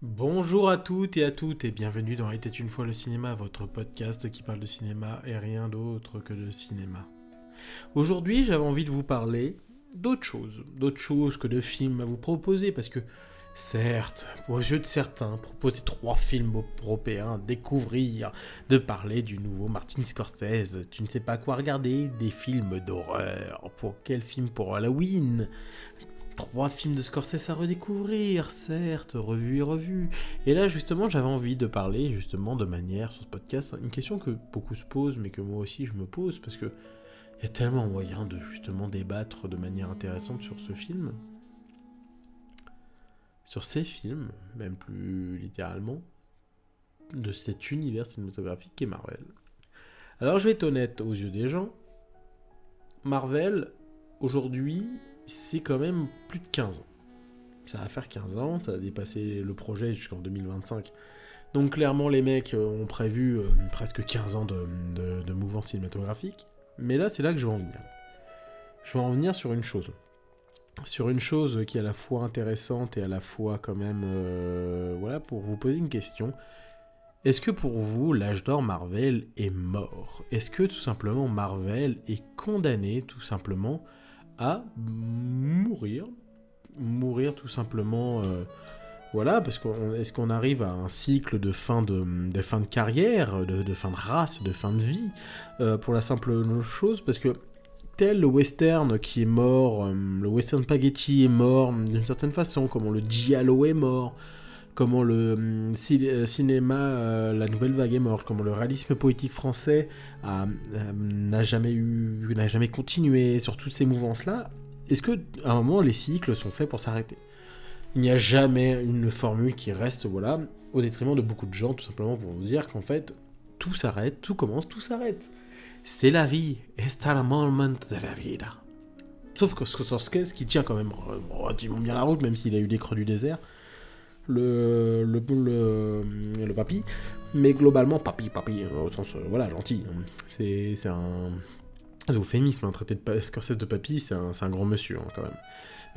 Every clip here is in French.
Bonjour à toutes et à toutes et bienvenue dans Était une fois le cinéma, votre podcast qui parle de cinéma et rien d'autre que de cinéma. Aujourd'hui, j'avais envie de vous parler d'autres choses que de films à vous proposer parce que certes, aux yeux de certains, proposer 3 films européens, découvrir, de parler du nouveau Martin Scorsese, tu ne sais pas quoi regarder, des films d'horreur, pour quel film pour Halloween 3 films de Scorsese à redécouvrir, certes, revus et revus. Et là, justement, j'avais envie de parler, justement, de manière, sur ce podcast, une question que beaucoup se posent, mais que moi aussi je me pose, parce que il y a tellement moyen de, justement, débattre de manière intéressante sur ce film. Sur ces films, même plus littéralement, de cet univers cinématographique qu'est Marvel. Alors, je vais être honnête aux yeux des gens, Marvel, aujourd'hui, c'est quand même plus de 15 ans. Ça va faire 15 ans, ça a dépassé le projet jusqu'en 2025. Donc clairement, les mecs ont prévu presque 15 ans de mouvement cinématographique. Mais là, c'est là que je vais en venir. Je vais en venir sur une chose. Sur une chose qui est à la fois intéressante et à la fois quand même... voilà, pour vous poser une question. Est-ce que pour vous, l'âge d'or Marvel est mort? Est-ce que tout simplement Marvel est condamné tout simplement à mourir tout simplement, voilà, parce est-ce qu'on arrive à un cycle de fin de carrière, de fin de race, de fin de vie, pour la simple chose, parce que tel le western qui est mort, le western spaghetti est mort d'une certaine façon, comment le giallo est mort, comment le cinéma, la nouvelle vague est morte, comment le réalisme poétique français n'a jamais continué sur toutes ces mouvances-là. Est-ce que à un moment les cycles sont faits pour s'arrêter? Il n'y a jamais une formule qui reste, voilà, au détriment de beaucoup de gens, tout simplement pour vous dire qu'en fait, tout s'arrête, tout commence, tout s'arrête. C'est la vie, está el moment de la vida. Sauf que Scorsese, qui tient quand même relativement bien la route, même s'il a eu des creux du désert, le papy, mais globalement, papy, au sens, voilà, gentil. C'est un euphémisme, un traité de Scorsese de papy, c'est un grand monsieur, hein, quand même.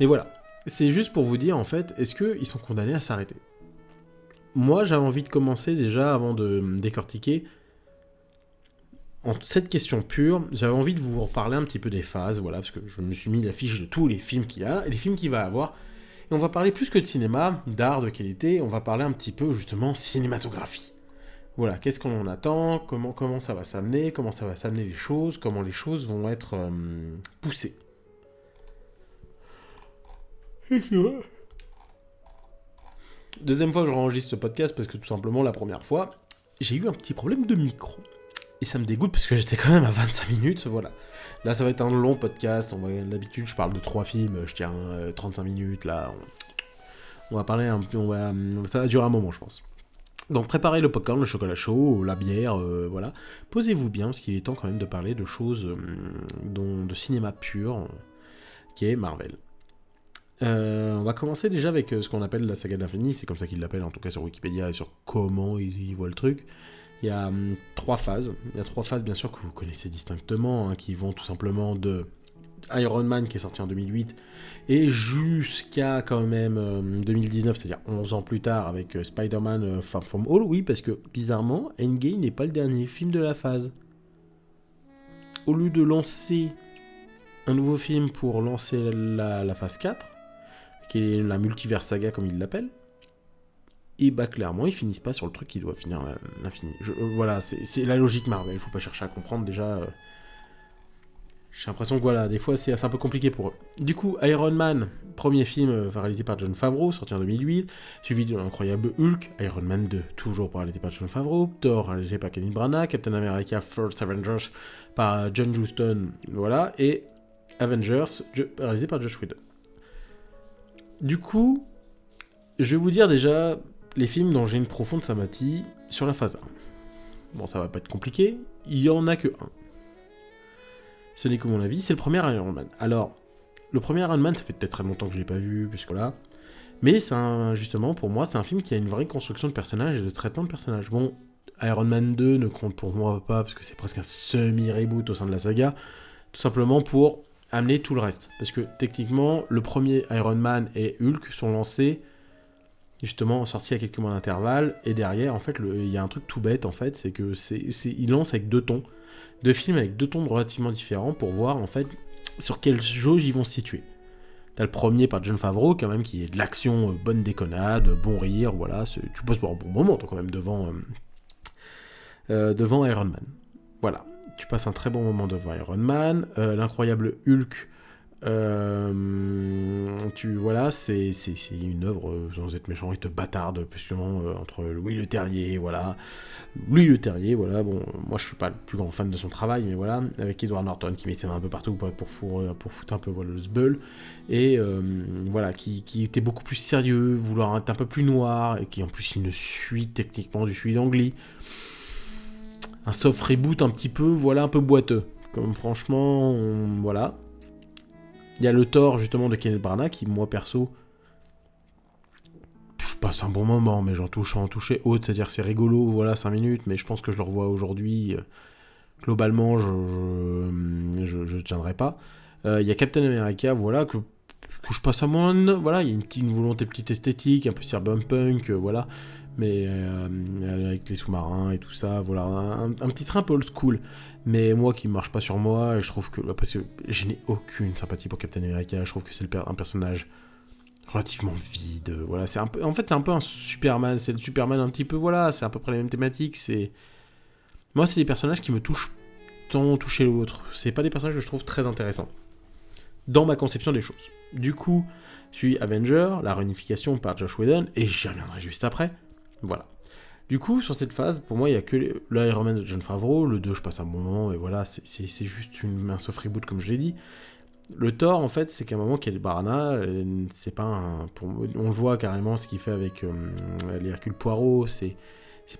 Mais voilà, c'est juste pour vous dire, en fait, est-ce qu'ils sont condamnés à s'arrêter? Moi, j'avais envie de commencer déjà, avant de décortiquer, en cette question pure, j'avais envie de vous reparler un petit peu des phases, voilà, parce que je me suis mis la fiche de tous les films qu'il y a, et les films qu'il va avoir, et on va parler plus que de cinéma, d'art, de qualité, on va parler un petit peu, justement, cinématographie. Voilà, qu'est-ce qu'on en attend, comment ça va s'amener, comment ça va s'amener les choses, comment les choses vont être poussées. Deuxième fois que je enregistre ce podcast parce que tout simplement la première fois, j'ai eu un petit problème de micro. Et ça me dégoûte parce que j'étais quand même à 25 minutes, voilà. Là ça va être un long podcast, d'habitude je parle de 3 films, je tiens 35 minutes, là on va parler un peu, ça va durer un moment je pense. Donc préparez le popcorn, le chocolat chaud, la bière, voilà. Posez-vous bien parce qu'il est temps quand même de parler de choses de cinéma pur, qui est Marvel. On va commencer déjà avec ce qu'on appelle la saga d'infini, c'est comme ça qu'ils l'appellent en tout cas sur Wikipédia et sur comment ils voient le truc. Il y a 3 phases. Il y a 3 phases bien sûr que vous connaissez distinctement, hein, qui vont tout simplement de Iron Man qui est sorti en 2008 et jusqu'à quand même 2019, c'est-à-dire 11 ans plus tard avec Spider-Man Far From Home. Oui, parce que bizarrement, Endgame n'est pas le dernier film de la phase. Au lieu de lancer un nouveau film pour lancer la phase 4, qui est la multiverse saga comme ils l'appellent, et bah clairement ils finissent pas sur le truc qui doit finir l'infini. Voilà, c'est la logique Marvel, faut pas chercher à comprendre déjà. J'ai l'impression que voilà, des fois c'est un peu compliqué pour eux. Du coup, Iron Man, premier film réalisé par Jon Favreau, sorti en 2008, suivi de l'incroyable Hulk, Iron Man 2, toujours réalisé par Jon Favreau, Thor réalisé par Kenneth Branagh, Captain America First Avengers par John Huston, voilà, et Avengers réalisé par Josh Whedon. Du coup, je vais vous dire déjà les films dont j'ai une profonde sympathie sur la phase 1. Bon, ça va pas être compliqué, il y en a que un. Ce n'est que mon avis, c'est le premier Iron Man. Alors, le premier Iron Man, ça fait peut-être très longtemps que je l'ai pas vu, puisque là. Mais justement, pour moi, c'est un film qui a une vraie construction de personnages et de traitement de personnages. Bon, Iron Man 2 ne compte pour moi pas, parce que c'est presque un semi-reboot au sein de la saga, tout simplement pour amener tout le reste. Parce que techniquement, le premier Iron Man et Hulk sont lancés justement sorti à quelques mois d'intervalle, et derrière, en fait, il y a un truc tout bête, en fait, c'est que il lance avec 2 films avec 2 tons relativement différents pour voir, en fait, sur quelle jauge ils vont se situer. T'as le premier par Jon Favreau, quand même, qui est de l'action, bonne déconnade, bon rire, voilà, tu passes pour un bon moment, toi, quand même, devant Iron Man. Voilà, tu passes un très bon moment devant Iron Man, l'incroyable Hulk, voilà, c'est une œuvre, sans être méchant, il te bâtarde, justement, entre Louis Leterrier, voilà, bon, moi je suis pas le plus grand fan de son travail, mais voilà, avec Edward Norton qui met ses mains un peu partout pour foutre un peu voilà, le sbeul, et voilà, qui était beaucoup plus sérieux, vouloir être un peu plus noir, et qui en plus une suite techniquement du celui d'Angly, un soft reboot un petit peu, voilà, un peu boiteux, comme franchement, voilà. Il y a le Thor justement de Kenneth Branagh qui, moi perso, je passe un bon moment, mais j'en touchais haute, c'est-à-dire c'est rigolo, voilà, 5 minutes, mais je pense que je le revois aujourd'hui, globalement, je tiendrai pas. Il y a Captain America, voilà, que je passe à moins, voilà, il y a une volonté petite esthétique, un peu cyberpunk, voilà, mais avec les sous-marins et tout ça, voilà, un petit train un peu old school, mais moi qui marche pas sur moi, et je trouve que, parce que je n'ai aucune sympathie pour Captain America, je trouve que c'est un personnage relativement vide, voilà, c'est un peu, en fait c'est un peu un Superman, c'est le Superman un petit peu, voilà, c'est à peu près les mêmes thématiques, moi c'est des personnages qui me touchent tant toucher l'autre, c'est pas des personnages que je trouve très intéressants, dans ma conception des choses. Du coup, suis Avenger, la réunification par Josh Whedon, et j'y reviendrai juste après. Voilà. Du coup, sur cette phase, pour moi, il n'y a que le Iron Man de Jon Favreau, le 2, je passe un bon moment, et voilà, c'est juste un soft reboot, comme je l'ai dit. Le Thor, en fait, c'est qu'à un moment, Kenneth Branagh, c'est pas un... on le voit carrément, ce qu'il fait avec les Hercule Poirot, c'est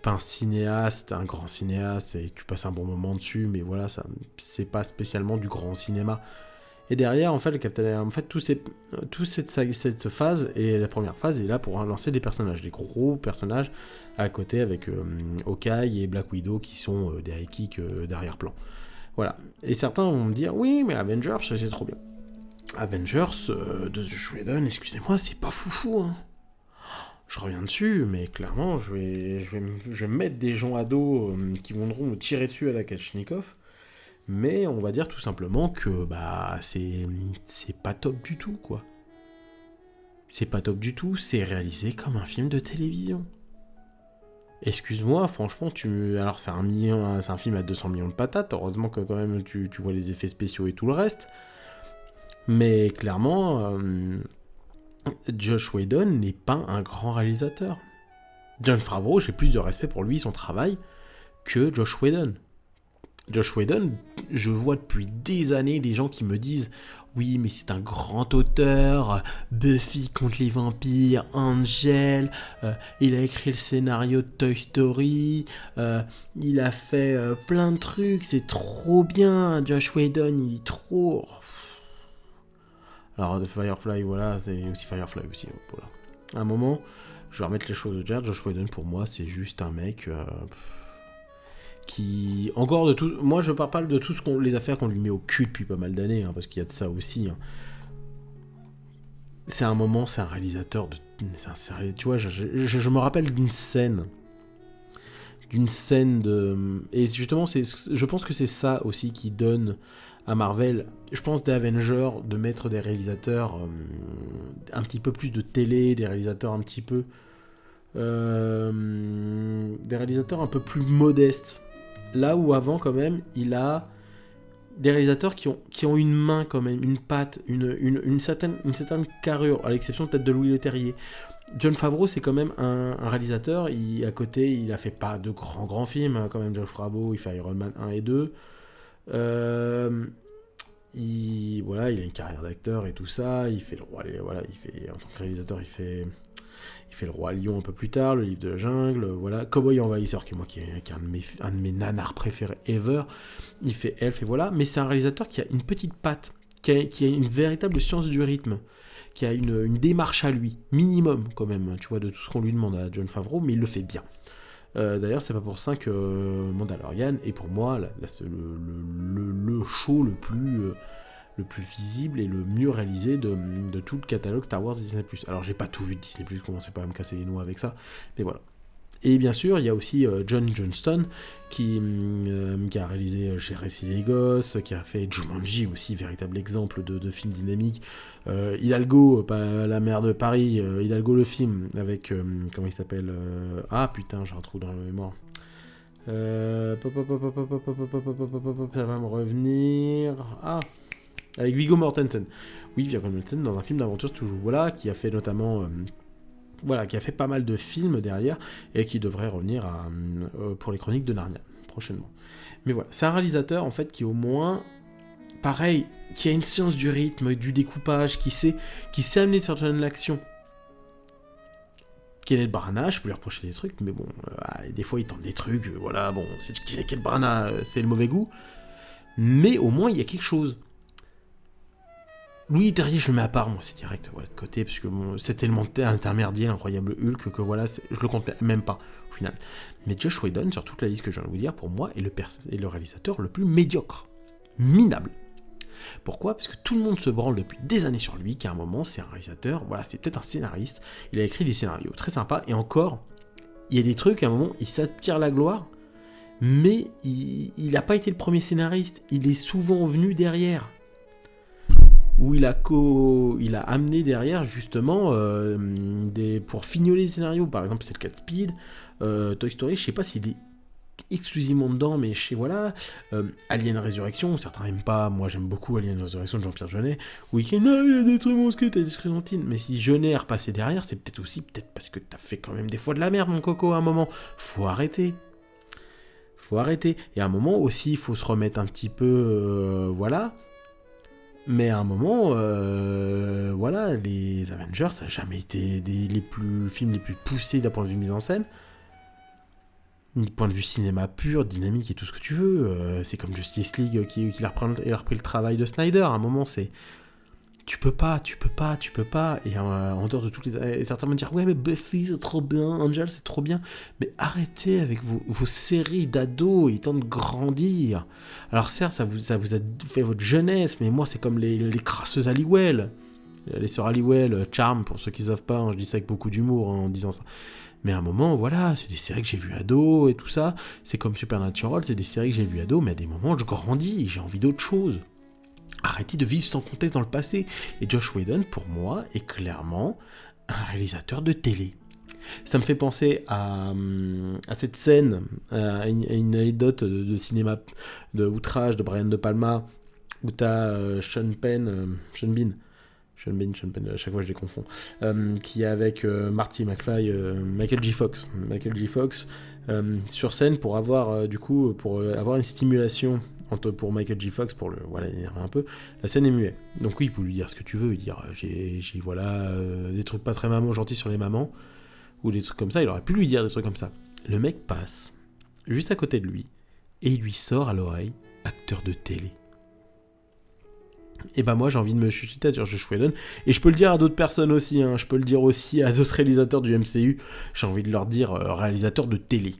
pas un cinéaste, un grand cinéaste, et tu passes un bon moment dessus, mais voilà, c'est pas spécialement du grand cinéma. Et derrière, en fait, le Captain, en fait, cette phase, et la première phase est là pour lancer des personnages, des gros personnages, à côté avec Hawkeye et Black Widow qui sont des high kicks d'arrière-plan. Voilà. Et certains vont me dire, oui, mais Avengers, c'est trop bien. Avengers de Joss Whedon, excusez-moi, c'est pas foufou, hein. Je reviens dessus, mais clairement, je vais mettre des gens à dos qui viendront me tirer dessus à la Kalachnikov. Mais on va dire tout simplement que bah c'est pas top du tout, quoi. C'est pas top du tout, c'est réalisé comme un film de télévision. Excuse-moi, franchement, alors c'est un film à 200 millions de patates, heureusement que quand même tu vois les effets spéciaux et tout le reste. Mais clairement, Josh Whedon n'est pas un grand réalisateur. Jon Favreau, j'ai plus de respect pour lui et son travail que Josh Whedon. Josh Whedon, je vois depuis des années des gens qui me disent « Oui, mais c'est un grand auteur, Buffy contre les vampires, Angel, il a écrit le scénario de Toy Story, il a fait plein de trucs, c'est trop bien, Josh Whedon, il est trop... » Alors, The Firefly, voilà, c'est aussi Firefly aussi, voilà. À un moment, je vais remettre les choses au clair, Josh Whedon, pour moi, c'est juste un mec... qui encore de tout, moi je parle de tout les affaires qu'on lui met au cul depuis pas mal d'années, hein, parce qu'il y a de ça aussi, hein. C'est un réalisateur tu vois, je me rappelle d'une scène de, et justement je pense que c'est ça aussi qui donne à Marvel, je pense, des Avengers, de mettre des réalisateurs un petit peu plus de télé, des réalisateurs un petit peu des réalisateurs un peu plus modestes. Là où avant, quand même, il a des réalisateurs qui ont une main, quand même, une patte, une certaine carrure, à l'exception peut-être de Louis Leterrier. Jon Favreau, c'est quand même un réalisateur, à côté, il a fait pas de grands films, hein, quand même. Jon Favreau, il fait Iron Man 1 et 2. Il a une carrière d'acteur et tout ça. Il fait le roi, voilà, en tant que réalisateur, il fait le Roi Lion un peu plus tard, le Livre de la Jungle, voilà, Cowboy Envahisseur, qui est un de mes nanars préférés ever, il fait Elf, et voilà, mais c'est un réalisateur qui a une petite patte, qui a une véritable science du rythme, qui a une démarche à lui, minimum quand même, tu vois, de tout ce qu'on lui demande à Jon Favreau, mais il le fait bien. D'ailleurs, c'est pas pour ça que Mandalorian est pour moi le show le plus le plus visible et le mieux réalisé de tout le catalogue Star Wars Disney+. Alors j'ai pas tout vu de Disney+, commencez pas à me casser les noix avec ça, mais voilà. Et bien sûr, il y a aussi John Johnston qui a réalisé Jérôme Lagos, qui a fait Jumanji aussi, véritable exemple de film dynamique. Hidalgo, pas la mère de Paris, Hidalgo le film, avec, comment il s'appelle ah putain, j'ai un trou dans la mémoire. Ça va me revenir. Ah, avec Viggo Mortensen. Oui, Viggo Mortensen dans un film d'aventure toujours, voilà, qui a fait notamment... qui a fait pas mal de films derrière et qui devrait revenir pour les Chroniques de Narnia prochainement. Mais voilà, c'est un réalisateur en fait qui au moins, pareil, qui a une science du rythme, du découpage, qui sait amener certaines actions. Kenneth Branagh, je peux lui reprocher des trucs, mais bon, des fois il tente des trucs, voilà, bon, c'est Kenneth Branagh, c'est le mauvais goût, mais au moins il y a quelque chose. Louis Leterrier, je le mets à part, moi, c'est direct, voilà, de côté, parce que bon, c'est tellement intermédiaire, l'incroyable Hulk, que voilà, je le compte même pas, au final. Mais Joss Whedon, sur toute la liste que je viens de vous dire, pour moi, est le réalisateur le plus médiocre, minable. Pourquoi ? Parce que tout le monde se branle depuis des années sur lui, qu'à un moment, c'est un réalisateur, voilà, c'est peut-être un scénariste, il a écrit des scénarios très sympas, et encore, il y a des trucs, à un moment, il s'aspire la gloire, mais il n'a pas été le premier scénariste, il est souvent venu derrière. Où il a amené derrière justement pour fignoler les scénarios. Par exemple, c'est le cas de Speed, Toy Story, je sais pas s'il est exclusivement dedans, mais voilà, Alien Résurrection, certains n'aiment pas, moi j'aime beaucoup Alien Résurrection de Jean-Pierre Jeunet, où il dit non, il a détruit mon squelette, il a détruit Clémentine, mais si Jeunet est repassé derrière, c'est peut-être parce que t'as fait quand même des fois de la merde, mon coco, à un moment, faut arrêter. Et à un moment aussi, il faut se remettre un petit peu, voilà. Mais à un moment, voilà, les Avengers, ça n'a jamais été les films les plus poussés d'un point de vue mise en scène. Du point de vue cinéma pur, dynamique et tout ce que tu veux. C'est comme Justice League qui a repris le travail de Snyder. À un moment, c'est... Tu peux pas. Et en dehors de toutes les... Et certains vont dire, ouais, mais Buffy, c'est trop bien, Angel, c'est trop bien. Mais arrêtez avec vos séries d'ados, ils tentent de grandir. Alors certes, ça vous a fait votre jeunesse, mais moi, c'est comme les crasseuses Halliwell. Les sœurs Halliwell, Charm, pour ceux qui ne savent pas, hein, je dis ça avec beaucoup d'humour en disant ça. Mais à un moment, voilà, c'est des séries que j'ai vues ado et tout ça. C'est comme Supernatural, c'est des séries que j'ai vues ado, mais à des moments, je grandis, j'ai envie d'autre chose. Arrêtez de vivre sans contexte dans le passé. Et Joss Whedon, pour moi, est clairement un réalisateur de télé. Ça me fait penser à cette scène, à une anecdote de cinéma de outrage de Brian De Palma, où t'as Sean Penn, à chaque fois je les confonds, qui est avec Marty McFly, Michael J. Fox. Michael J. Fox sur scène pour avoir une stimulation pour Michael J. Fox, pour le énerver un peu. La scène est muette. Donc oui, il peut lui dire ce que tu veux, lui dire j'ai des trucs pas très gentils sur les mamans, ou des trucs comme ça, il aurait pu lui dire des trucs comme ça. Le mec passe juste à côté de lui, et il lui sort à l'oreille acteur de télé. Et bah moi j'ai envie de me chuchoter à dire Joss Whedon, et je peux le dire à d'autres personnes aussi, hein. Je peux le dire aussi à d'autres réalisateurs du MCU, j'ai envie de leur dire réalisateur de télé.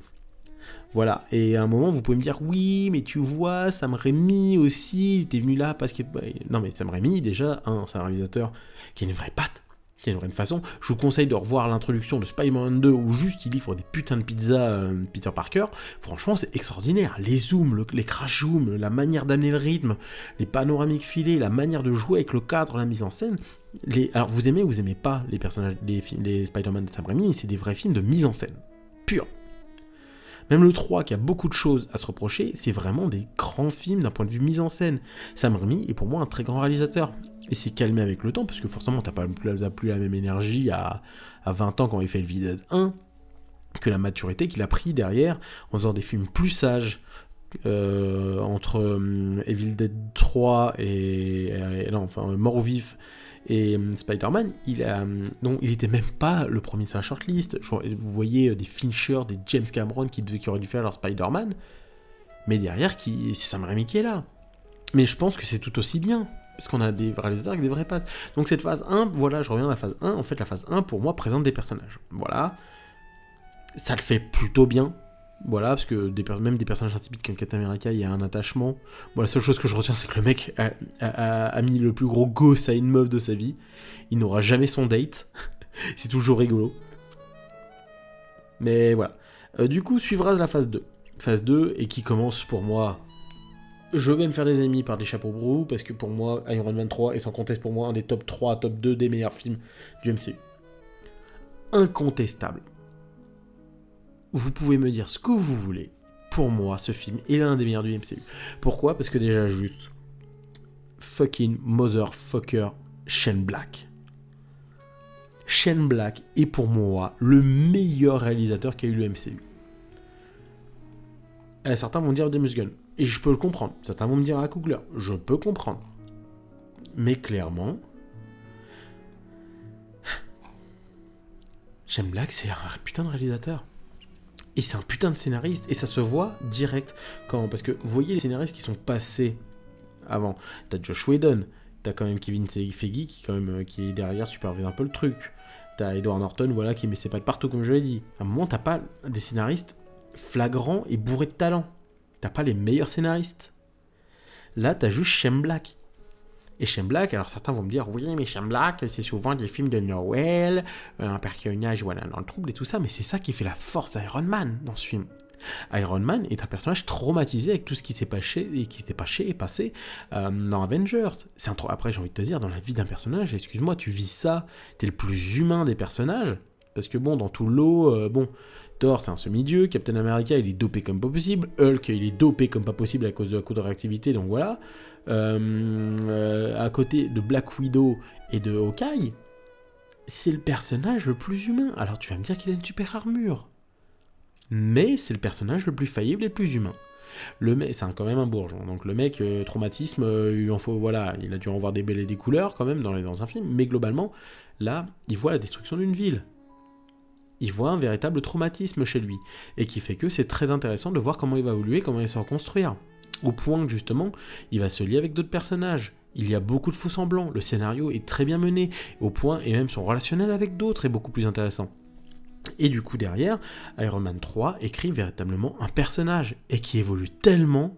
Voilà, et à un moment vous pouvez me dire oui mais tu vois Sam Raimi aussi, il était venu là parce que... Non mais Sam Raimi déjà, c'est un réalisateur qui a une vraie patte, qui a une vraie façon. Je vous conseille de revoir l'introduction de Spider-Man 2 où juste il livre des putains de pizzas Peter Parker. Franchement c'est extraordinaire, les zooms, les crash zooms, la manière d'amener le rythme, les panoramiques filés, la manière de jouer avec le cadre, la mise en scène. Alors vous aimez ou vous aimez pas les personnages, les Spider-Man de Sam Raimi, c'est des vrais films de mise en scène pure. Même le 3, qui a beaucoup de choses à se reprocher, c'est vraiment des grands films d'un point de vue mise en scène. Sam Raimi est pour moi un très grand réalisateur. Il s'est calmé avec le temps, parce que forcément, t'as plus la même énergie à 20 ans quand il fait Evil Dead 1, que la maturité qu'il a pris derrière, en faisant des films plus sages, entre Evil Dead 3 Mort au vif, et Spider-Man, il était même pas le premier sur la shortlist. Vous voyez des Fincher, des James Cameron qui auraient dû faire leur Spider-Man, mais derrière, c'est Sam Raimi qui est là. Mais je pense que c'est tout aussi bien, parce qu'on a des réalisateurs avec des vraies pattes. Donc cette phase 1, voilà, je reviens à la phase 1. En fait, la phase 1, pour moi, présente des personnages. Voilà. Ça le fait plutôt bien. Voilà, parce que même des personnages intipides comme Captain America, il y a un attachement. Bon, la seule chose que je retiens, c'est que le mec a mis le plus gros ghost à une meuf de sa vie. Il n'aura jamais son date. C'est toujours rigolo. Mais voilà. Du coup, suivra la phase 2. Phase 2, et qui commence pour moi... Je vais me faire des ennemis par des chapeaux brous, parce que pour moi, Iron Man 3 est sans conteste pour moi un des top 3, top 2 des meilleurs films du MCU. Incontestable. Vous pouvez me dire ce que vous voulez. Pour moi, ce film est l'un des meilleurs du MCU. Pourquoi ? Parce que déjà, juste... Fucking motherfucker Shane Black. Shane Black est pour moi le meilleur réalisateur qu'a eu le MCU. Certains vont dire James Gunn. Et je peux le comprendre. Certains vont me dire à Coogler. Je peux comprendre. Mais clairement... Shane Black, c'est un putain de réalisateur. Et c'est un putain de scénariste. Et ça se voit direct. Parce que vous voyez les scénaristes qui sont passés avant. T'as Josh Whedon. T'as quand même Kevin Feige qui est derrière, supervise un peu le truc. T'as Edward Norton, voilà, qui met ses pattes partout, comme je l'ai dit. À un moment, t'as pas des scénaristes flagrants et bourrés de talent. T'as pas les meilleurs scénaristes. Là, t'as juste Shane Black. Et Shane Black, alors certains vont me dire, oui, mais Shane Black, c'est souvent des films de Noël, un personnage, voilà, dans le trouble et tout ça, mais c'est ça qui fait la force d'Iron Man dans ce film. Iron Man est un personnage traumatisé avec tout ce qui s'est passé dans Avengers. Après, j'ai envie de te dire, dans la vie d'un personnage, excuse-moi, tu vis ça, t'es le plus humain des personnages, parce que bon, dans tout l'eau, Thor, c'est un semi-dieu, Captain America, il est dopé comme pas possible, Hulk, il est dopé comme pas possible à cause de la coût de réactivité, donc voilà. À côté de Black Widow et de Hawkeye, c'est le personnage le plus humain. Alors tu vas me dire qu'il a une super armure, mais c'est le personnage le plus faillible et le plus humain. Le mec, c'est quand même un bourgeon. Donc le mec, traumatisme, il en faut, voilà, il a dû en voir des belles et des couleurs quand même dans un film, mais globalement, là, il voit la destruction d'une ville. Il voit un véritable traumatisme chez lui, et qui fait que c'est très intéressant de voir comment il va évoluer, comment il va se reconstruire. Au point que justement, il va se lier avec d'autres personnages. Il y a beaucoup de faux semblants, le scénario est très bien mené, au point, et même son relationnel avec d'autres est beaucoup plus intéressant. Et du coup derrière, Iron Man 3 écrit véritablement un personnage, et qui évolue tellement,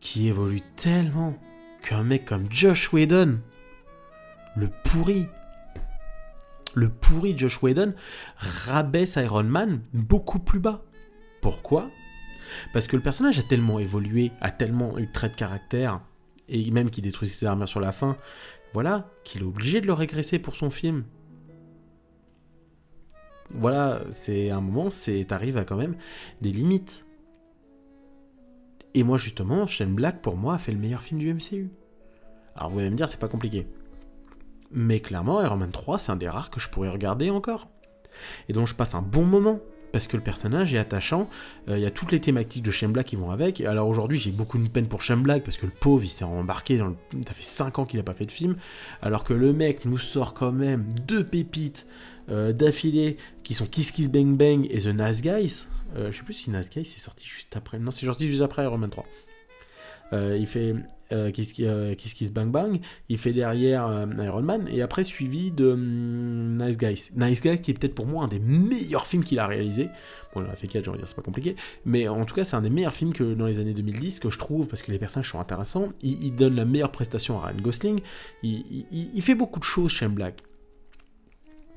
qu'un mec comme Josh Whedon, le pourri Josh Whedon, rabaisse Iron Man beaucoup plus bas. Pourquoi ? Parce que le personnage a tellement évolué, a tellement eu de traits de caractère, et même qu'il détruit ses armures sur la fin, voilà, qu'il est obligé de le régresser pour son film. Voilà, c'est un moment, t'arrives à quand même des limites. Et moi justement, Shane Black pour moi a fait le meilleur film du MCU. Alors vous allez me dire, c'est pas compliqué. Mais clairement, Iron Man 3, c'est un des rares que je pourrais regarder encore. Et donc je passe un bon moment. Parce que le personnage est attachant, il y a toutes les thématiques de Shane Black qui vont avec. Alors aujourd'hui, j'ai beaucoup de peine pour Shane Black, parce que le pauvre, il s'est embarqué dans ça fait 5 ans qu'il n'a pas fait de film, alors que le mec nous sort quand même 2 pépites d'affilée, qui sont Kiss Kiss Bang Bang et The Nice Guys. Je sais plus si Nice Guys c'est sorti juste après. Non, c'est sorti juste après Iron Man 3. Il fait Kiss Kiss Bang Bang, il fait derrière Iron Man, et après suivi de Nice Guys. Nice Guys qui est peut-être pour moi un des meilleurs films qu'il a réalisé. Bon, il en a fait 4, j'ai envie de dire, c'est pas compliqué, mais en tout cas c'est un des meilleurs films que dans les années 2010 que je trouve, parce que les personnages sont intéressants, il donne la meilleure prestation à Ryan Gosling, il fait beaucoup de choses Shane Black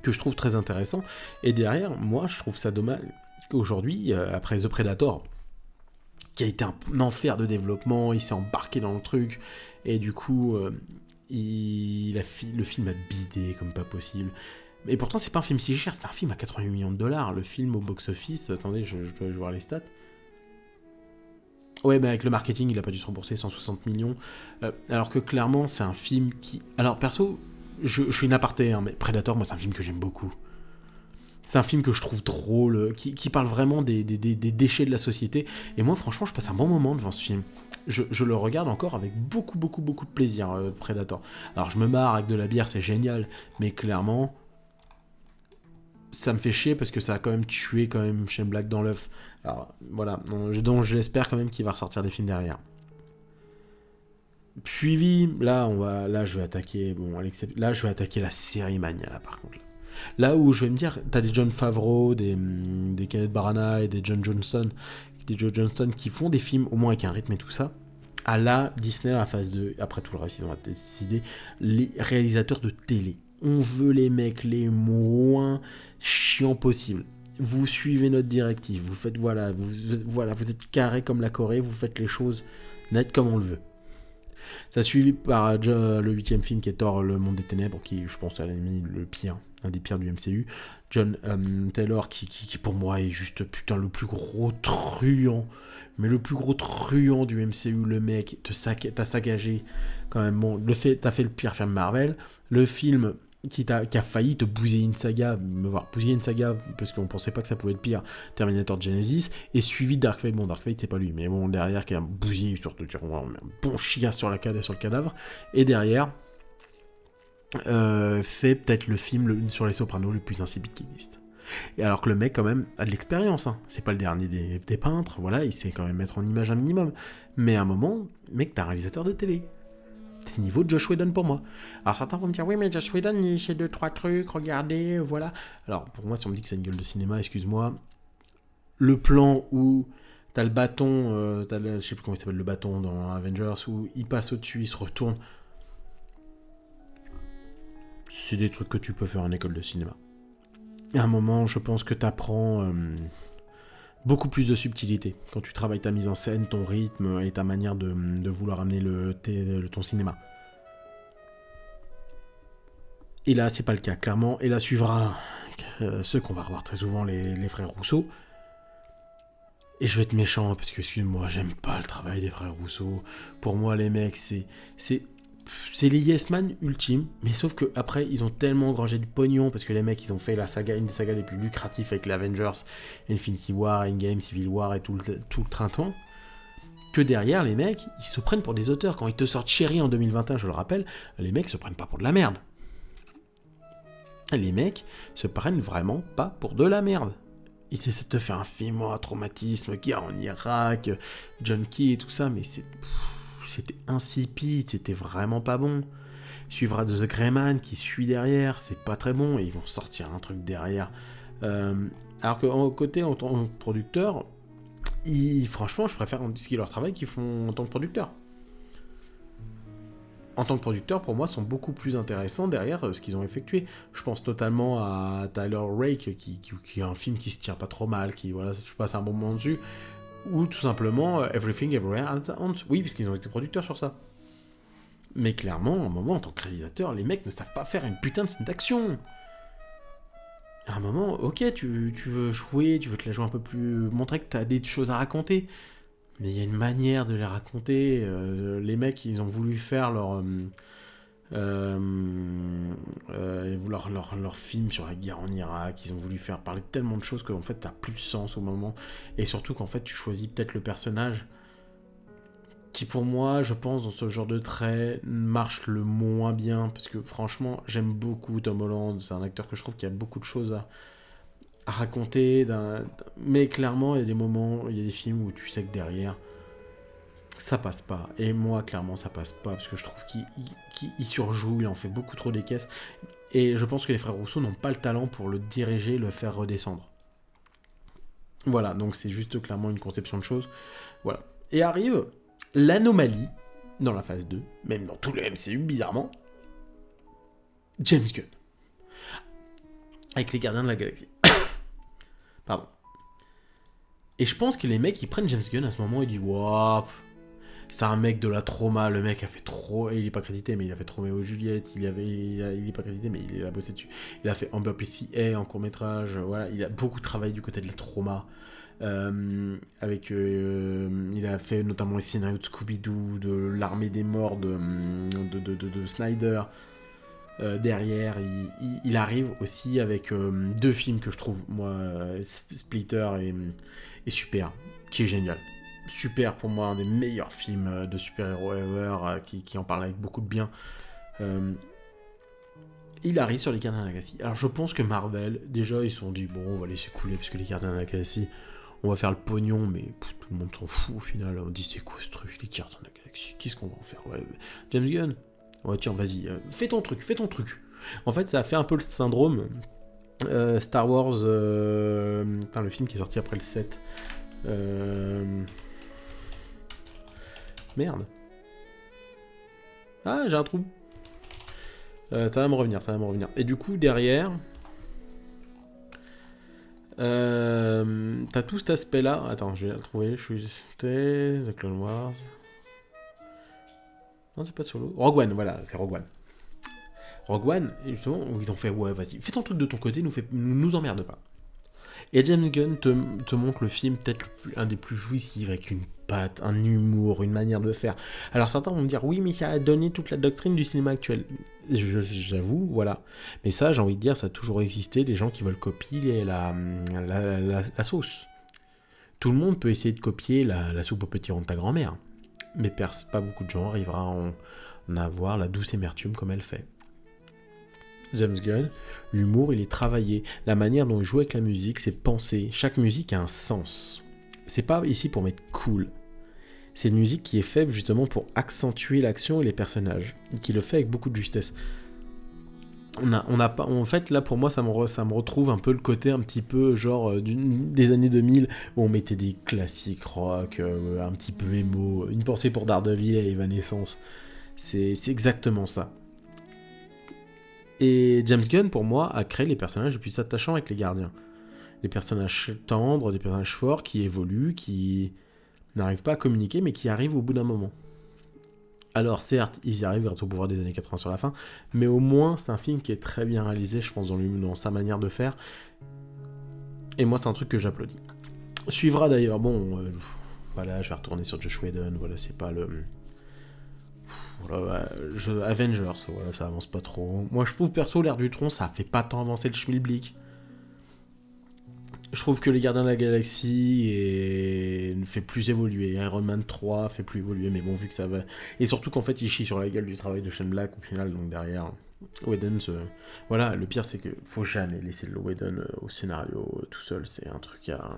que je trouve très intéressant, et derrière, moi je trouve ça dommage qu'aujourd'hui, après The Predator, qui a été un enfer de développement, il s'est embarqué dans le truc, et du coup, le film a bidé comme pas possible. Et pourtant, c'est pas un film si cher, c'est un film à 88 millions de dollars. Le film au box-office, attendez, je dois voir les stats. Ouais, mais avec le marketing, il a pas dû se rembourser 160 millions. Alors que clairement, c'est un film qui... Alors, perso, je suis une aparté, hein, mais Predator, moi, c'est un film que j'aime beaucoup. C'est un film que je trouve drôle, qui parle vraiment des déchets de la société. Et moi, franchement, je passe un bon moment devant ce film. Je le regarde encore avec beaucoup de plaisir, Predator. Alors, je me marre avec de la bière, c'est génial. Mais clairement, ça me fait chier parce que ça a quand même tué Shane Black dans l'œuf. Alors, voilà. Donc, j'espère quand même qu'il va ressortir des films derrière. Puis, là, je vais attaquer... Bon, là, je vais attaquer la série Mania, là, par contre. Là où je vais me dire, t'as des Jon Favreau, des Kenneth Branagh et des Joe Johnston qui font des films au moins avec un rythme et tout ça. À la Disney, à la phase 2, après tout le reste, ils ont décidé, les réalisateurs de télé. On veut les mecs les moins chiants possibles. Vous suivez notre directive, vous faites vous êtes carré comme la Corée, vous faites les choses nettes comme on le veut. Ça suivi par le 8ème film qui est Thor, le monde des ténèbres, qui je pense à la limite le pire, un des pires du MCU. John Taylor qui pour moi est juste putain le plus gros truand, mais le plus gros truand du MCU, le mec t'as saccagé quand même. Bon, t'as fait le pire film Marvel, le film qui a failli te bousiller une saga, me voir bousiller une saga parce qu'on pensait pas que ça pouvait être pire, Terminator Genesis, et suivi Dark Fate. Bon, Dark Fate c'est pas lui, mais bon, derrière qui a bousillé, surtout un bon chien sur le cadavre, et derrière fait peut-être le film sur les Sopranos le plus insipide qui existe. Et alors que le mec quand même a de l'expérience, hein. C'est pas le dernier des peintres, voilà, il sait quand même mettre en image un minimum, mais à un moment, mec, t'es un réalisateur de télé. C'est niveau de Joss Whedon pour moi. Alors certains vont me dire, oui mais Joss Whedon il fait 2-3 trucs, regardez, voilà. Alors pour moi si on me dit que c'est une gueule de cinéma, excuse-moi, le plan où t'as le bâton, je sais plus comment il s'appelle le bâton dans Avengers, où il passe au-dessus, il se retourne, c'est des trucs que tu peux faire en école de cinéma. À un moment je pense que t'apprends beaucoup plus de subtilité quand tu travailles ta mise en scène, ton rythme et ta manière de vouloir amener ton cinéma. Et là, c'est pas le cas, clairement. Et là, suivra ceux qu'on va revoir très souvent, les frères Rousseau. Et je vais être méchant, parce que, excuse-moi, j'aime pas le travail des frères Rousseau. Pour moi, les mecs, c'est les Yes Man ultimes, mais sauf que après ils ont tellement engrangé du pognon, parce que les mecs, ils ont fait une des sagas les plus lucratifs avec les Avengers, Infinity War, Endgame, Civil War et tout le train-temps, que derrière, les mecs, ils se prennent pour des auteurs. Quand ils te sortent Chéri en 2021, je le rappelle, les mecs se prennent pas pour de la merde. Les mecs se prennent vraiment pas pour de la merde. Ils essaient de te faire un film, un traumatisme, guerre en Irak, John Key et tout ça, mais c'était insipide, c'était vraiment pas bon. Il suivra The Greyman qui suit derrière, c'est pas très bon, et ils vont sortir un truc derrière. Alors qu'en côté, en tant que producteur, franchement, je préfère disquer leur travail qu'ils font en tant que producteur. En tant que producteur, pour moi, sont beaucoup plus intéressants derrière ce qu'ils ont effectué. Je pense totalement à Tyler Rake, qui a un film qui se tient pas trop mal, je passe un bon moment dessus, ou tout simplement Everything Everywhere All at Once. Oui, parce qu'ils ont été producteurs sur ça. Mais clairement, à un moment, en tant que réalisateur, les mecs ne savent pas faire une putain de scène d'action. À un moment, ok, tu veux jouer, tu veux te la jouer un peu plus, montrer que t'as des choses à raconter. Mais il y a une manière de les raconter. Les mecs, ils ont voulu faire leur film sur la guerre en Irak. Ils ont voulu faire parler tellement de choses qu'en fait, t'as plus de sens au moment. Et surtout qu'en fait, tu choisis peut-être le personnage qui, pour moi, je pense, dans ce genre de trait, marche le moins bien. Parce que franchement, j'aime beaucoup Tom Holland. C'est un acteur que je trouve qui a beaucoup de choses à raconter, mais clairement il y a des moments, il y a des films où tu sais que derrière ça passe pas, et moi clairement ça passe pas, parce que je trouve qu'il surjoue, il en fait beaucoup trop des caisses, et je pense que les frères Rousseau n'ont pas le talent pour le diriger, le faire redescendre. Voilà, donc c'est juste clairement une conception de choses. Voilà. Et arrive l'anomalie dans la phase 2, même dans tout le MCU bizarrement, James Gunn avec les Gardiens de la Galaxie. Pardon. Et je pense que les mecs, ils prennent James Gunn à ce moment et ils disent waouh, c'est un mec de la trauma, le mec a fait trop, il est pas crédité, mais il a fait Roméo et Juliette, il est pas crédité, mais il a bossé dessus. Il a fait Amber PCA en court-métrage, voilà, il a beaucoup travaillé du côté de la trauma. Il a fait notamment les scénarios de Scooby-Doo, de l'Armée des Morts de Snyder. Derrière, il arrive aussi avec deux films que je trouve, moi, Splitter et Super, qui est génial. Super, pour moi, un des meilleurs films de super-héros ever, qui en parle avec beaucoup de bien. Il arrive sur les Gardiens de la Galaxie. Alors, je pense que Marvel, déjà, ils se sont dit, bon, on va laisser couler, parce que les Gardiens de la Galaxie, on va faire le pognon, mais tout le monde s'en fout, au final. On dit, c'est quoi ce truc, les Gardiens de la Galaxie, qu'est-ce qu'on va en faire? Ouais, James Gunn. Ouais, tiens, vas-y, fais ton truc. En fait, ça a fait un peu le syndrome Star Wars, putain, le film qui est sorti après le 7. Merde. Ah, j'ai un trou. Ça va me revenir. Et du coup, derrière, t'as tout cet aspect-là. Attends, je vais le trouver. The Clone Wars. Non, c'est pas Solo. Rogue One, voilà, c'est Rogue One. Rogue One, justement, ils ont fait, ouais, vas-y, fais ton truc de ton côté, nous emmerde pas. Et James Gunn te montre le film peut-être un des plus jouissifs, avec une patte, un humour, une manière de faire. Alors certains vont me dire, oui, mais ça a donné toute la doctrine du cinéma actuel. J'avoue, voilà. Mais ça, j'ai envie de dire, ça a toujours existé, des gens qui veulent copier la sauce. Tout le monde peut essayer de copier la soupe au petit rond de ta grand-mère. Mais pas beaucoup de gens arrivera à en avoir la douce amertume comme elle fait. James Gunn, l'humour, il est travaillé. La manière dont il joue avec la musique, c'est pensé. Chaque musique a un sens. C'est pas ici pour mettre cool. C'est une musique qui est faite justement pour accentuer l'action et les personnages. Et qui le fait avec beaucoup de justesse. En fait, là, pour moi, ça me retrouve un peu le côté un petit peu, genre, des années 2000, où on mettait des classiques rock, un petit peu émo, une pensée pour Daredevil et Evanescence. C'est exactement ça. Et James Gunn, pour moi, a créé les personnages les plus attachants avec les gardiens. Des personnages tendres, des personnages forts, qui évoluent, qui n'arrivent pas à communiquer, mais qui arrivent au bout d'un moment. Alors certes, ils y arrivent grâce au pouvoir des années 80 sur la fin, mais au moins, c'est un film qui est très bien réalisé, je pense, dans sa manière de faire. Et moi, c'est un truc que j'applaudis. Suivra d'ailleurs, voilà, je vais retourner sur Joss Whedon, voilà, c'est pas le... Voilà, Avengers, voilà, ça avance pas trop. Moi, je trouve perso, l'ère du tronc, ça fait pas tant avancer le schmilblick. Je trouve que les Gardiens de la Galaxie ne fait plus évoluer. Iron Man 3 fait plus évoluer, mais bon, vu que ça va... Et surtout qu'en fait, il chie sur la gueule du travail de Shane Black, au final, donc derrière... Whedon Voilà, le pire, c'est que faut jamais laisser le Whedon au scénario tout seul, c'est un truc à...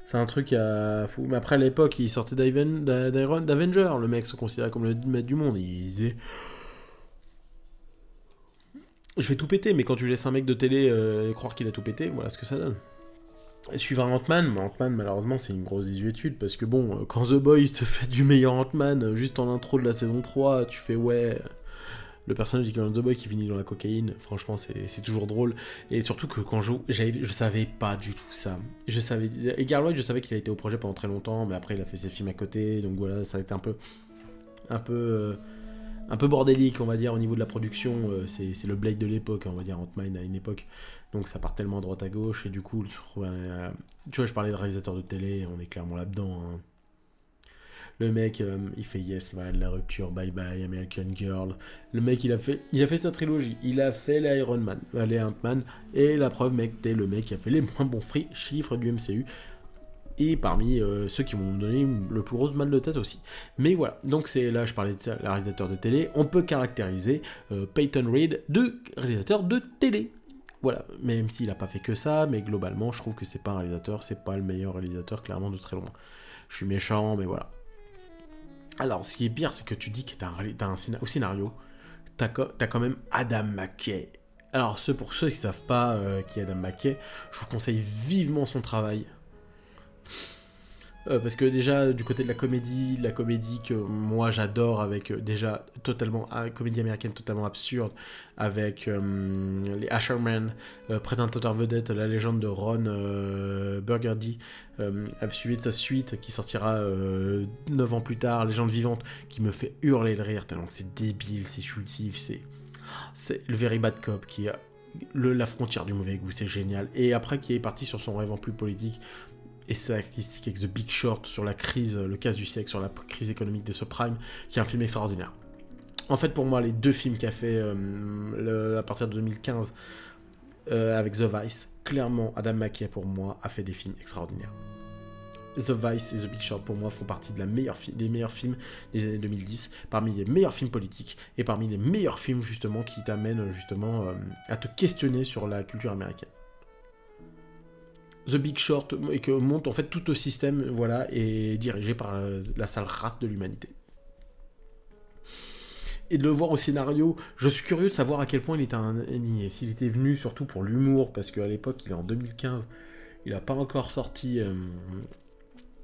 C'est un truc à fou. Mais après, à l'époque, il sortait d'Avenger. Le mec se considérait comme le maître du monde. Il disait... Je vais tout péter, mais quand tu laisses un mec de télé croire qu'il a tout pété, voilà ce que ça donne. Et suivre un Ant-Man, mais Ant-Man, malheureusement, c'est une grosse désuétude, parce que bon, quand The Boy te fait du meilleur Ant-Man, juste en intro de la saison 3, tu fais ouais... Le personnage de The Boy qui finit dans la cocaïne, franchement, c'est toujours drôle. Et surtout que quand je savais pas du tout ça. Edgar Wright, je savais qu'il a été au projet pendant très longtemps, mais après, il a fait ses films à côté, donc voilà, ça a été un peu bordélique, on va dire, au niveau de la production. C'est le Blade de l'époque, on va dire, Ant-Man à une époque. Donc ça part tellement à droite à gauche, et du coup, tu vois, je parlais de réalisateur de télé, on est clairement là-dedans, hein. Le mec, il fait Yes Man, La Rupture, Bye Bye, American Girl. Le mec, il a fait sa trilogie. Il a fait les Iron Man, les Ant-Man. Et la preuve, mec, t'es le mec qui a fait les moins bons chiffres du MCU. Et parmi ceux qui vont me donner le plus gros mal de tête aussi. Mais voilà, donc c'est là, je parlais de ça, le réalisateur de télé. On peut caractériser Peyton Reed de réalisateur de télé. Voilà, même s'il n'a pas fait que ça, mais globalement, je trouve que c'est pas un réalisateur, c'est pas le meilleur réalisateur, clairement, de très loin. Je suis méchant, mais voilà. Alors, ce qui est pire, c'est que tu dis que au scénario, t'as quand même Adam McKay. Alors, pour ceux qui ne savent pas qui est Adam McKay, je vous conseille vivement son travail. Parce que déjà, du côté de la comédie que moi j'adore, avec déjà comédie américaine totalement absurde, avec les Ashermen, présentateur vedette, la légende de Ron Burgundy, suivi de sa suite qui sortira 9 ans plus tard, Légende vivante, qui me fait hurler de rire tellement que c'est débile, c'est jouissif, c'est le Very Bad Cop qui a la frontière du mauvais goût, c'est génial. Et après qui est parti sur son rêve en plus politique, et c'est artistique avec The Big Short sur la crise, le casse du siècle, sur la crise économique des subprimes, qui est un film extraordinaire. En fait, pour moi, les deux films qu'a fait à partir de 2015 avec The Vice, clairement, Adam McKay, pour moi, a fait des films extraordinaires. The Vice et The Big Short, pour moi, font partie des meilleurs films des années 2010, parmi les meilleurs films politiques, et parmi les meilleurs films, justement, qui t'amènent, justement, à te questionner sur la culture américaine. The Big Short, et que monte en fait tout le système, voilà, est dirigé par la sale race de l'humanité. et de le voir au scénario. Je suis curieux de savoir à quel point il était s'il était venu surtout pour l'humour, parce qu'à l'époque, il est en 2015, il n'a pas encore sorti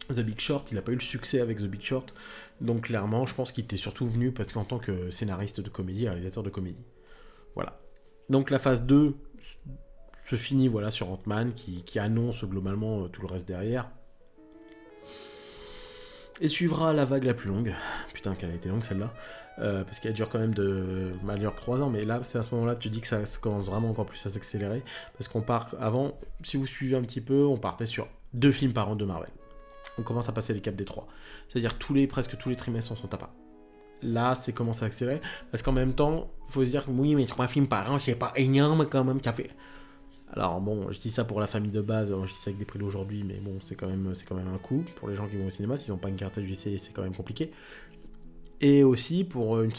The Big Short, il n'a pas eu le succès avec The Big Short, donc clairement, je pense qu'il était surtout venu parce qu'en tant que scénariste de comédie, réalisateur de comédie. Voilà. Donc la phase 2 se finit voilà, sur Ant-Man, qui annonce globalement tout le reste derrière. Et suivra la vague la plus longue. Putain, qu'elle a été longue celle-là. Parce qu'elle dure quand même elle dure que 3 ans, mais là, c'est à ce moment-là que tu dis que ça commence vraiment encore plus à s'accélérer. Parce qu'on part, avant, si vous suivez un petit peu, on partait sur 2 films par an de Marvel. On commence à passer les caps des 3. C'est-à-dire presque tous les trimestres, on sont à pas. Là, c'est commencé à accélérer. Parce qu'en même temps, faut se dire que oui, mais 3 films par an, c'est pas énorme quand même, qu'a fait. Alors bon, je dis ça pour la famille de base, je dis ça avec des prix d'aujourd'hui, mais bon, c'est quand même un coup. Pour les gens qui vont au cinéma, s'ils n'ont pas une carte JC, c'est quand même compliqué. Et aussi pour une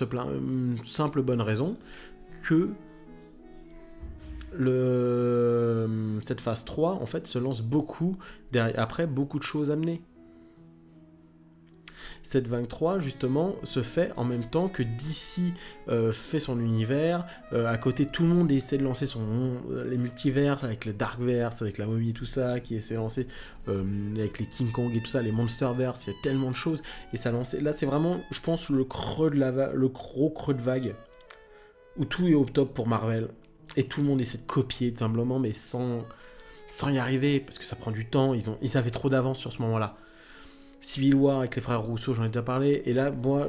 simple bonne raison que cette phase 3, en fait, se lance après beaucoup de choses à mener. Cette vague 3, justement, se fait en même temps que DC fait son univers. À côté, tout le monde essaie de lancer les multivers, avec le Darkverse, avec la momie et tout ça, qui essaie de lancer avec les King Kong et tout ça, les Monsterverse, il y a tellement de choses. Et ça lance. Là, c'est vraiment, je pense, le gros creux de vague, où tout est au top pour Marvel. Et tout le monde essaie de copier, tout simplement, mais sans y arriver, parce que ça prend du temps. Ils avaient trop d'avance sur ce moment-là. Civil War avec les frères Rousseau, j'en ai déjà parlé. Et là, moi,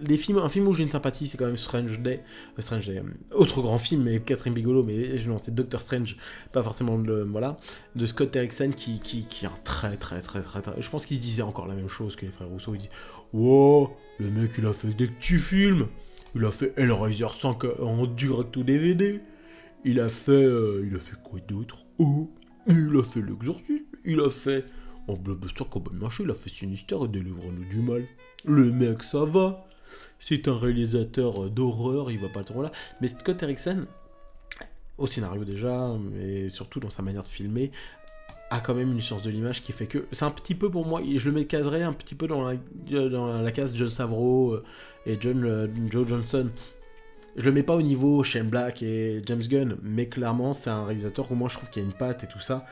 un film où j'ai une sympathie, c'est quand même Strange Day. Autre grand film, mais Catherine Bigelow, mais non, c'est Doctor Strange, pas forcément de Scott Derrickson qui est un très. Je pense qu'il se disait encore la même chose que les frères Rousseau. Il dit, wow, le mec, il a fait des petits films. Il a fait Hellraiser 5 en direct au DVD. Il a fait quoi d'autre? Il a fait L'Exorciste. Il a fait en blockbuster comme marché, il a fait Sinister et Délivre-nous du mal. Le mec, ça va. C'est un réalisateur d'horreur, il va pas trop là. Mais Scott Derrickson, au scénario déjà, mais surtout dans sa manière de filmer, a quand même une science de l'image qui fait que... C'est un petit peu pour moi, je le caserais un petit peu dans la case Jon Favreau et Joe Johnson. Je le mets pas au niveau Shane Black et James Gunn, mais clairement, c'est un réalisateur où moi je trouve qu'il y a une patte et tout ça.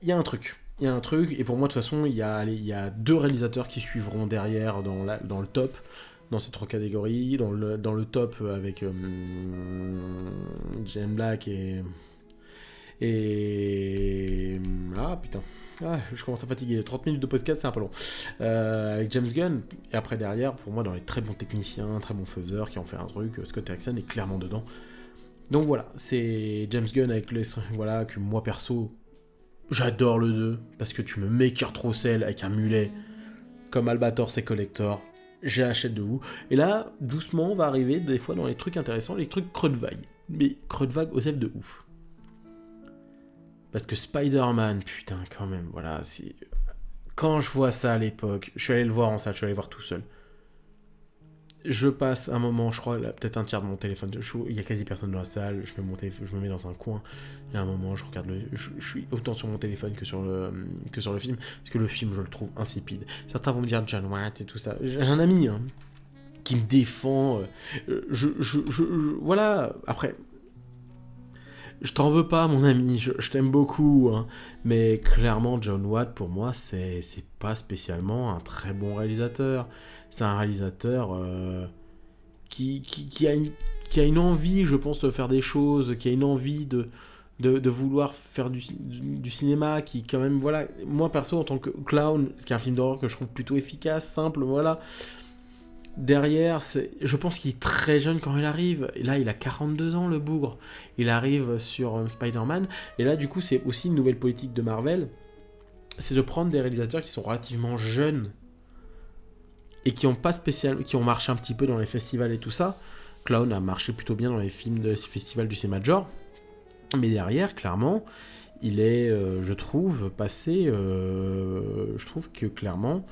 Il y a un truc, et pour moi de toute façon, il y a 2 réalisateurs qui suivront derrière dans le top, dans ces 3 catégories, dans le top avec Shane Black et... Ah putain, je commence à fatiguer, 30 minutes de podcast c'est un peu long. Avec James Gunn, et après derrière, pour moi dans les très bons techniciens, très bons faiseurs qui ont fait un truc, Scott Derrickson est clairement dedans. Donc voilà, c'est James Gunn avec voilà, que moi perso, j'adore le 2, parce que tu me mets Kurt Russell avec un mulet, comme Albator c'est Collector, j'achète de vous. Et là, doucement, on va arriver des fois dans les trucs intéressants, les trucs creux de vague. Mais creux de vague au de ouf. Parce que Spider-Man, putain, quand même, voilà, quand je vois ça à l'époque, je suis allé le voir en salle, je suis allé le voir tout seul. Je passe un moment, je crois, peut-être un tiers de mon téléphone. Il y a quasi personne dans la salle, je me mets dans un coin. Et à un moment, je regarde je suis autant sur mon téléphone que sur le film, parce que le film, je le trouve insipide. Certains vont me dire John Watt et tout ça. J'ai un ami qui me défend. Voilà, après... Je t'en veux pas, mon ami, je t'aime beaucoup, hein. Mais clairement, John Watt, pour moi, c'est pas spécialement un très bon réalisateur. C'est un réalisateur qui a une envie, je pense, de faire des choses, qui a une envie de vouloir faire du cinéma, qui quand même, voilà, moi perso, en tant que Clown, qui est un film d'horreur que je trouve plutôt efficace, simple, voilà. Derrière, je pense qu'il est très jeune quand il arrive. Et là, il a 42 ans, le bougre. Il arrive sur Spider-Man. Et là, du coup, c'est aussi une nouvelle politique de Marvel. C'est de prendre des réalisateurs qui sont relativement jeunes et qui ont marché un petit peu dans les festivals et tout ça. Clown a marché plutôt bien dans les films de ces festivals du cinéma de genre. Mais derrière, clairement, il est, je trouve, passé... je trouve que, clairement...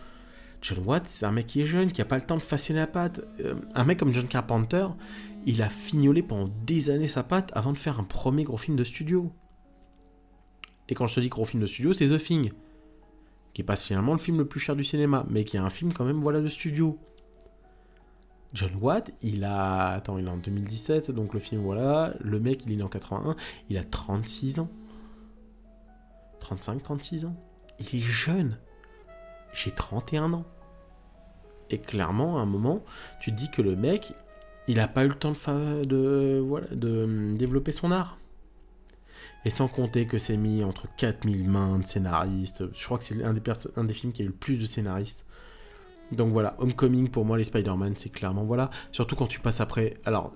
John Watt, c'est un mec qui est jeune, qui a pas le temps de façonner la patte. Un mec comme John Carpenter, il a fignolé pendant des années sa patte avant de faire un premier gros film de studio. Et quand je te dis gros film de studio, c'est The Thing, qui passe finalement le film le plus cher du cinéma, mais qui est un film quand même, voilà, de studio. John Watt, il est en 2017, donc le film, voilà. Le mec, il est né en 81, il a 36 ans. 35, 36 ans. Il est jeune. J'ai 31 ans. Et clairement, à un moment, tu te dis que le mec, il a pas eu le temps de développer son art. Et sans compter que c'est mis entre 4000 mains de scénaristes. Je crois que c'est un des films qui a eu le plus de scénaristes. Donc voilà, Homecoming, pour moi, les Spider-Man, c'est clairement, voilà. Surtout quand tu passes après... Alors,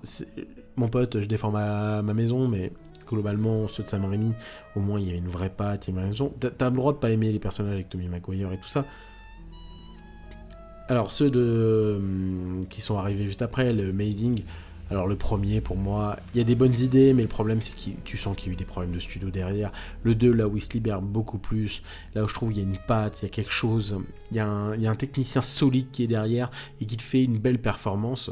mon pote, je défends ma maison, mais globalement, ceux de Sam Raimi, au moins, il y avait une vraie patte, il y avait une raison. T'as le droit de pas aimer les personnages avec Tobey Maguire et tout ça. Alors, ceux qui sont arrivés juste après, le Amazing... Alors le premier, pour moi, il y a des bonnes idées, mais le problème c'est que tu sens qu'il y a eu des problèmes de studio derrière. Le 2, là où il se libère beaucoup plus, là où je trouve qu'il y a une patte, il y a quelque chose, il y a un technicien solide qui est derrière et qui te fait une belle performance.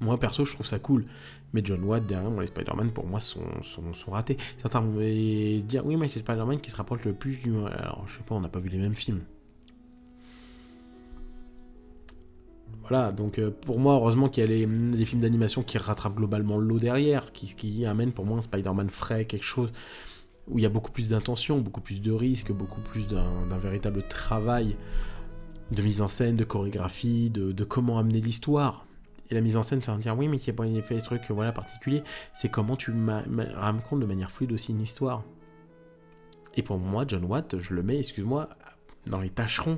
Moi perso, je trouve ça cool. Mais John Watt derrière, les Spider-Man pour moi sont ratés. Certains vont dire oui, mais c'est Spider-Man qui se rapproche le plus du... Alors je sais pas, on n'a pas vu les mêmes films. Voilà, donc pour moi, heureusement qu'il y a les films d'animation qui rattrapent globalement le lot derrière, qui amènent pour moi un Spider-Man frais, quelque chose où il y a beaucoup plus d'intention, beaucoup plus de risques, beaucoup plus d'un véritable travail de mise en scène, de chorégraphie, de comment amener l'histoire. Et la mise en scène, ça va me dire, oui, mais il n'y a pas fait des trucs voilà, particuliers, c'est comment tu racontes de manière fluide aussi une histoire. Et pour moi, John Watt, je le mets, excuse-moi, dans les tâcherons.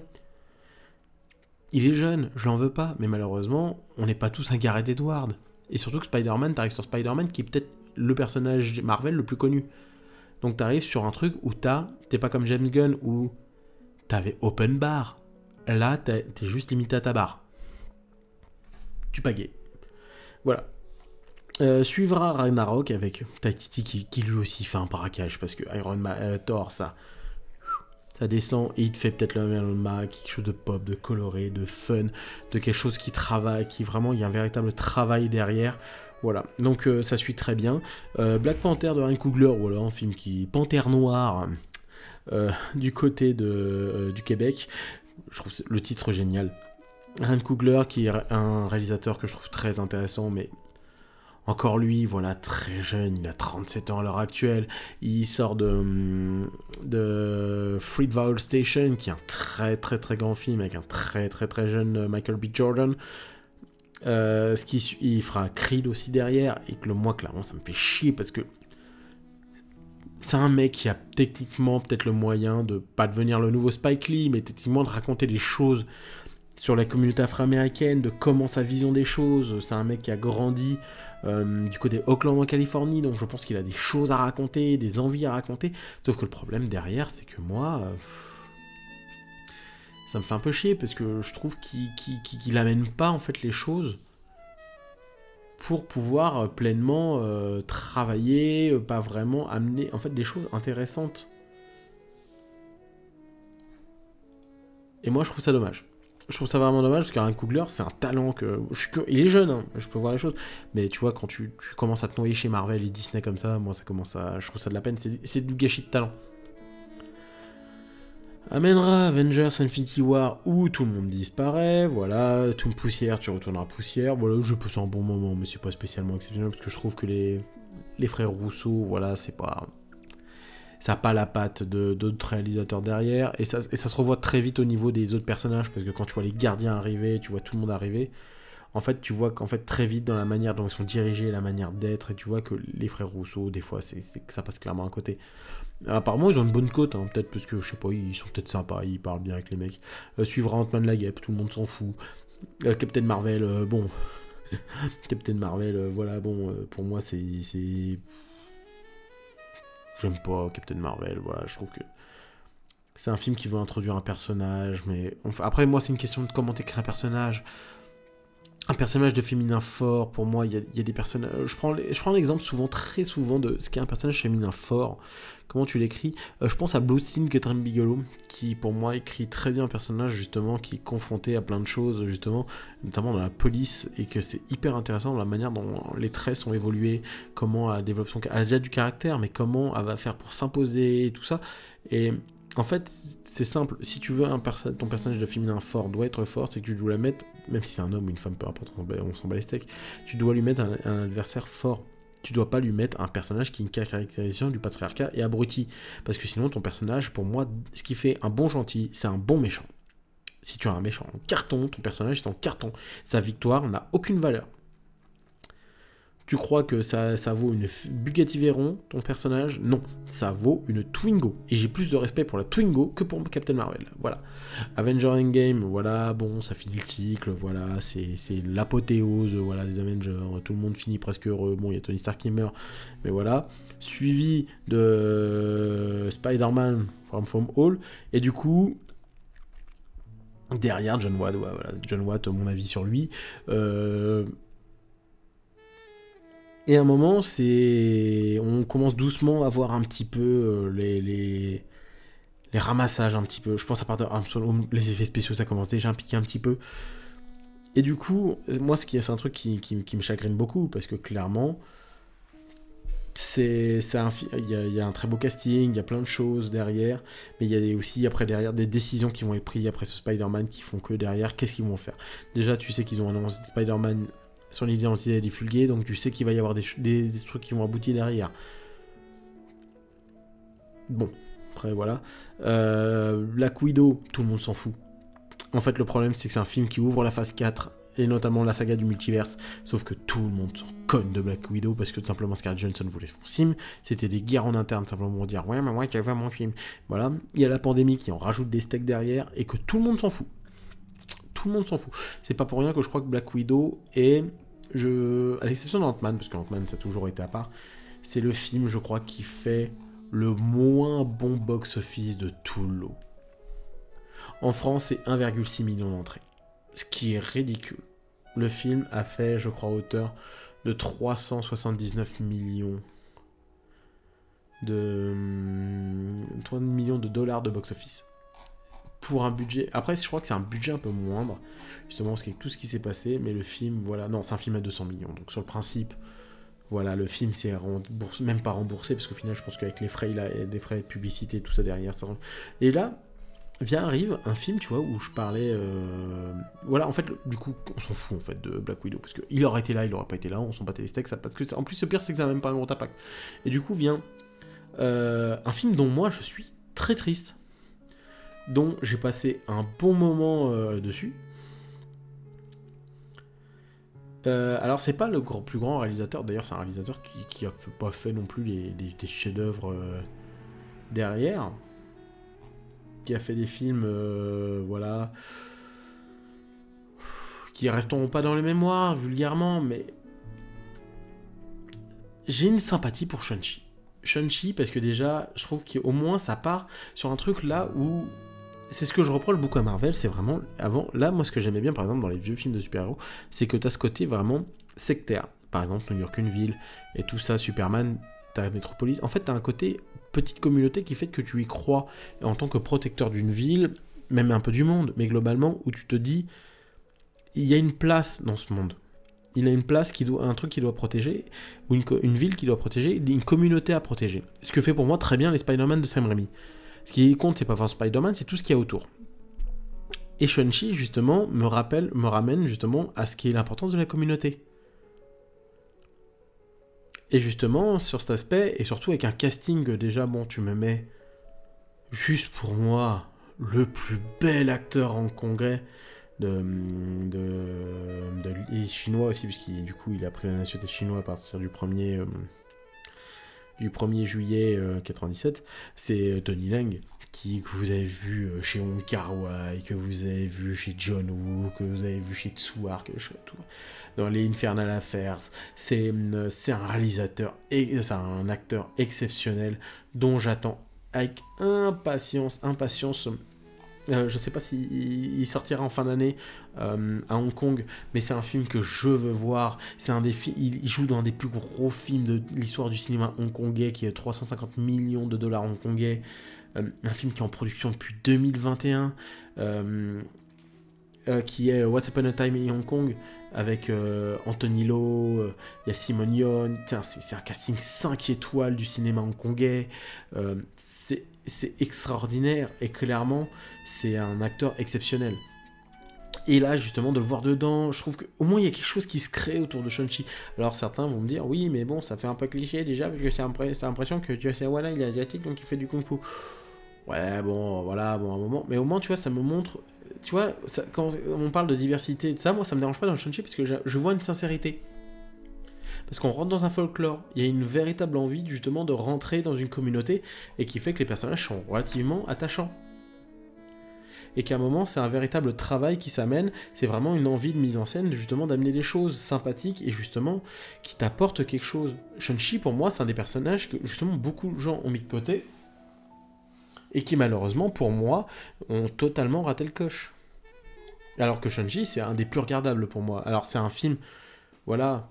Il est jeune, je l'en veux pas, mais malheureusement, on n'est pas tous un Gareth Edwards. Et surtout que Spider-Man, t'arrives sur Spider-Man qui est peut-être le personnage Marvel le plus connu. Donc t'arrives sur un truc où t'es pas comme James Gunn où t'avais open bar. Là, t'es juste limité à ta barre. Tu pagais. Voilà. Suivra Ragnarok avec Taititi qui lui aussi fait un braquage parce que Iron Man, Thor, ça descend et il te fait peut-être le même quelque chose de pop, de coloré, de fun, de quelque chose qui travaille, qui vraiment, il y a un véritable travail derrière. Voilà, donc ça suit très bien. Black Panther de Ryan Coogler, voilà, un film qui... Panthère Noire, du côté du Québec. Je trouve le titre génial. Ryan Coogler, qui est un réalisateur que je trouve très intéressant, mais... Encore lui, voilà, très jeune, il a 37 ans à l'heure actuelle, il sort de Fruitvale Station, qui est un très très très grand film avec un très très très jeune Michael B. Jordan. Il fera Creed aussi derrière, et que moi clairement ça me fait chier parce que c'est un mec qui a techniquement peut-être le moyen de pas devenir le nouveau Spike Lee, mais techniquement de raconter des choses sur la communauté afro-américaine, de comment sa vision des choses. C'est un mec qui a grandi du côté Oakland en Californie, donc je pense qu'il a des choses à raconter, des envies à raconter. Sauf que le problème derrière, c'est que moi, ça me fait un peu chier parce que je trouve qu'il amène pas en fait les choses pour pouvoir pleinement travailler, pas vraiment amener en fait des choses intéressantes. Et moi, je trouve ça dommage. Je trouve ça vraiment dommage parce qu'Aaron Coogler, c'est un talent il est jeune, hein, je peux voir les choses. Mais tu vois, quand tu commences à te noyer chez Marvel et Disney comme ça, moi, je trouve ça de la peine. C'est du gâchis de talent. Amènera Avengers Infinity War où tout le monde disparaît, voilà, tout poussière, tu retourneras poussière, voilà, je passe un bon moment, mais c'est pas spécialement exceptionnel parce que je trouve que les frères Rousseau, voilà, c'est pas... Ça n'a pas la patte d'autres réalisateurs derrière, et ça se revoit très vite au niveau des autres personnages, parce que quand tu vois les gardiens arriver, tu vois tout le monde arriver, en fait, tu vois qu'en fait, très vite, dans la manière dont ils sont dirigés, la manière d'être, et tu vois que les frères Rousseau, des fois, ça passe clairement à côté. Apparemment, ils ont une bonne cote, hein, peut-être parce que, je sais pas, ils sont peut-être sympas, ils parlent bien avec les mecs. Suivra Ant-Man la guêpe, tout le monde s'en fout. Captain Marvel, bon... Captain Marvel, voilà, bon, pour moi, c'est... J'aime pas Captain Marvel, voilà, je trouve que c'est un film qui veut introduire un personnage, mais... Après, moi, c'est une question de comment t'écris un personnage. Un personnage de féminin fort, pour moi, il y a des personnages... Je prends l'exemple très souvent, de ce qu'est un personnage féminin fort. Comment tu l'écris. Je pense à Bloodstream, Catherine Bigelow, qui, pour moi, écrit très bien un personnage, justement, qui est confronté à plein de choses, justement, notamment dans la police, et que c'est hyper intéressant dans la manière dont les traits sont évolués, comment elle développe elle a déjà du caractère, mais comment elle va faire pour s'imposer, et tout ça. Et En fait, c'est simple. Si tu veux ton personnage de féminin fort doit être fort, c'est que tu dois la mettre, même si c'est un homme ou une femme, peu importe, on s'en bat les steaks, tu dois lui mettre un adversaire fort. Tu dois pas lui mettre un personnage qui a une caractérisation du patriarcat et abruti. Parce que sinon, ton personnage, pour moi, ce qui fait un bon gentil, c'est un bon méchant. Si tu as un méchant en carton, ton personnage est en carton. Sa victoire n'a aucune valeur. Tu crois que ça vaut une Bugatti Veyron, ton personnage? Non, ça vaut une Twingo. Et j'ai plus de respect pour la Twingo que pour Captain Marvel. Voilà. Avenger Endgame, voilà, bon, ça finit le cycle, voilà, c'est l'apothéose, voilà, des Avengers, tout le monde finit presque heureux. Bon, il y a Tony Stark qui meurt, mais voilà. Suivi de Spider-Man From Home, et du coup, derrière John Watt, ouais, voilà, John Watt, mon avis sur lui. Et à un moment, on commence doucement à voir un petit peu les ramassages un petit peu. Je pense à part de les effets spéciaux, ça commence déjà à piquer un petit peu. Et du coup, moi, c'est un truc qui me chagrine beaucoup, parce que clairement, il y a un très beau casting, il y a plein de choses derrière, mais il y a aussi après derrière des décisions qui vont être prises après ce Spider-Man qui font que derrière, qu'est-ce qu'ils vont faire? Déjà, tu sais qu'ils ont annoncé Spider-Man, son identité est divulguée, donc tu sais qu'il va y avoir des trucs qui vont aboutir derrière. Bon, après voilà. Black Widow, tout le monde s'en fout. En fait, le problème, c'est que c'est un film qui ouvre la phase 4, et notamment la saga du multiverse, sauf que tout le monde s'en conne de Black Widow, parce que tout simplement Scarlett Johansson voulait son film, c'était des guerres en interne, simplement pour dire « Ouais, mais moi, tu veux mon film ». Voilà, il y a la pandémie qui en rajoute des steaks derrière, et que tout le monde s'en fout. Tout le monde s'en fout. C'est pas pour rien que je crois que Black Widow est, à l'exception d'Ant-Man, parce qu'Ant-Man ça a toujours été à part, c'est le film, je crois, qui fait le moins bon box-office de tout le lot. En France, c'est 1,6 million d'entrées, ce qui est ridicule. Le film a fait, je crois, hauteur de 379 millions de dollars de box-office. Pour un budget... Après, je crois que c'est un budget un peu moindre, justement, parce qu'avec tout ce qui s'est passé, mais le film, voilà... Non, c'est un film à 200 millions, donc sur le principe, voilà, le film, c'est même pas remboursé, parce qu'au final, je pense qu'avec les frais, il a des frais de publicité, tout ça derrière, ça... Et là, arrive un film, tu vois, où je parlais... Voilà, en fait, du coup, on s'en fout, en fait, de Black Widow, parce qu'il aurait été là, il aurait pas été là, on s'en battait les steaks, parce que... En plus, le pire, c'est que ça n'a même pas un gros impact. Et du coup, vient un film dont moi, je suis très triste, dont j'ai passé un bon moment dessus. Alors c'est pas le plus grand réalisateur, d'ailleurs c'est un réalisateur qui a pas fait non plus des chefs-d'œuvre derrière, qui a fait des films, voilà, qui resteront pas dans les mémoires vulgairement, mais j'ai une sympathie pour Shang-Chi. Shang-Chi parce que déjà, je trouve qu'au moins ça part sur un truc là où c'est ce que je reproche beaucoup à Marvel, c'est vraiment avant. Là, moi, ce que j'aimais bien, par exemple, dans les vieux films de super-héros, c'est que t'as ce côté vraiment sectaire. Par exemple, New York, une ville, et tout ça, Superman, t'as Metropolis. En fait, t'as un côté petite communauté qui fait que tu y crois en tant que protecteur d'une ville, même un peu du monde, mais globalement, où tu te dis, il y a une place dans ce monde. Il a une place un truc qu'il doit protéger, ou une ville qu'il doit protéger, une communauté à protéger. Ce que fait pour moi très bien les Spider-Man de Sam Raimi. Ce qui compte, c'est pas vraiment Spider-Man, c'est tout ce qu'il y a autour. Et Shang-Chi, justement, me ramène justement à ce qui est l'importance de la communauté. Et justement, sur cet aspect, et surtout avec un casting, déjà, bon, tu me mets, juste pour moi, le plus bel acteur hongkongais et chinois aussi, puisqu'il du coup, il a pris la nationalité chinoise à partir du 1er juillet 97, c'est Tony Leung, que vous avez vu chez Wong Kar-wai, que vous avez vu chez John Woo, que vous avez vu chez Tsuar, dans les Infernal Affairs. C'est un réalisateur, et c'est un acteur exceptionnel dont j'attends avec impatience. Je sais pas s'il sortira en fin d'année à Hong Kong, mais c'est un film que je veux voir. C'est il joue dans un des plus gros films de l'histoire du cinéma hongkongais, qui est 350 millions de dollars hongkongais. Un film qui est en production depuis 2021, qui est Once Upon a Time in Hong Kong. avec Anthony Lo, il y a Simone Yeun, c'est un casting 5 étoiles du cinéma hongkongais, c'est extraordinaire, et clairement, c'est un acteur exceptionnel. Et là, justement, de le voir dedans, je trouve qu'au moins il y a quelque chose qui se crée autour de Shang-Chi. Alors certains vont me dire, oui, mais bon, ça fait un peu cliché déjà, parce que c'est l'impression que tu sais, voilà, il est asiatique, donc il fait du kung-fu. Ouais, bon, voilà, bon, un moment. Mais au moins, tu vois, ça me montre. Tu vois, quand on parle de diversité, ça, moi, ça me dérange pas dans le Shang-Chi, parce que je vois une sincérité. Parce qu'on rentre dans un folklore, il y a une véritable envie, justement, de rentrer dans une communauté, et qui fait que les personnages sont relativement attachants. Et qu'à un moment, c'est un véritable travail qui s'amène, c'est vraiment une envie de mise en scène, justement, d'amener des choses sympathiques, et justement, qui t'apportent quelque chose. Shang-Chi, pour moi, c'est un des personnages que, justement, beaucoup de gens ont mis de côté, et qui, malheureusement, pour moi, ont totalement raté le coche. Alors que Shang-Chi, c'est un des plus regardables pour moi. Alors, c'est un film, voilà,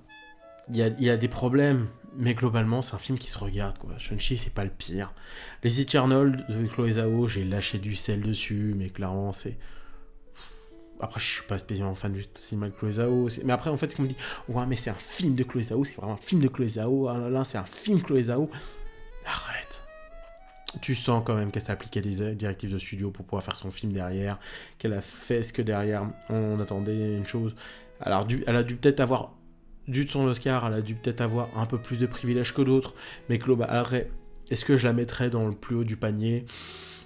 il y a des problèmes, mais globalement, c'est un film qui se regarde, quoi. Shang-Chi, c'est pas le pire. Les Eternals de Chloé Zhao, j'ai lâché du sel dessus, mais clairement, c'est... Après, je suis pas spécialement fan du cinéma de Chloé Zhao, mais après, en fait, c'est qu'on me dit, ouais, mais c'est un film de Chloé Zhao, c'est vraiment un film de Chloé Zhao, ah là là, c'est un film Chloé Zhao. Arrête. Tu sens quand même qu'elle s'est appliqué des directives de studio pour pouvoir faire son film derrière, qu'elle a fait ce que derrière on attendait une chose. Alors, elle a dû peut-être avoir dû de son Oscar, elle a dû peut-être avoir un peu plus de privilèges que d'autres, mais après, est-ce que je la mettrais dans le plus haut du panier?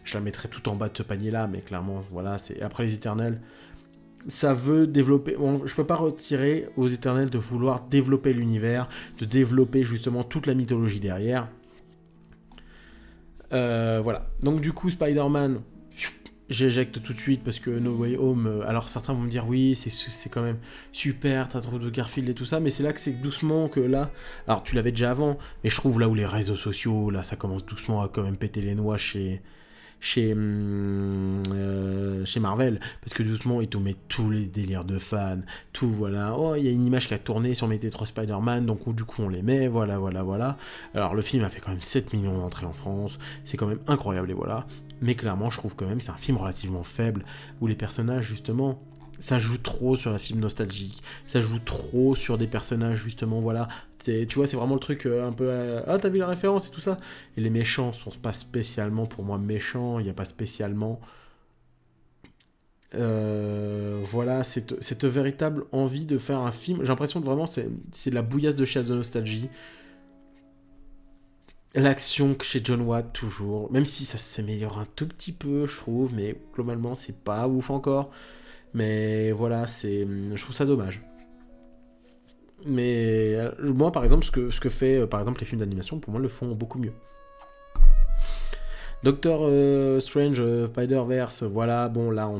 Je la mettrais tout en bas de ce panier-là, mais clairement, voilà, c'est après les Éternels. Ça veut développer. Bon, je peux pas retirer aux Éternels de vouloir développer l'univers, de développer justement toute la mythologie derrière. Voilà. Donc du coup, Spider-Man, j'éjecte tout de suite parce que No Way Home, alors certains vont me dire oui, c'est quand même super, t'as trop de Garfield et tout ça, mais c'est là que c'est doucement que là, alors tu l'avais déjà avant, mais je trouve là où les réseaux sociaux, là ça commence doucement à quand même péter les noix chez Marvel, parce que doucement ils te mettent tous les délires de fans, tout voilà, oh il y a une image qui a tourné sur mes T3 Spider-Man, donc du coup on les met, voilà. Alors le film a fait quand même 7 millions d'entrées en France, c'est quand même incroyable et voilà, mais clairement je trouve quand même que c'est un film relativement faible, où les personnages justement, ça joue trop sur la film nostalgique, ça joue trop sur des personnages justement, voilà, tu vois, c'est vraiment le truc un peu, ah t'as vu la référence et tout ça, et les méchants sont pas spécialement pour moi méchants, il n'y a pas spécialement, voilà, cette véritable envie de faire un film, j'ai l'impression que vraiment c'est de la bouillasse de chasse de nostalgie. L'action chez John Watt, toujours, même si ça s'améliore un tout petit peu, je trouve, mais globalement c'est pas ouf encore. Mais voilà, je trouve ça dommage. Mais moi, par exemple, ce que fait par exemple les films d'animation, pour moi, le font beaucoup mieux. Doctor Strange, Spider-Verse, voilà, bon là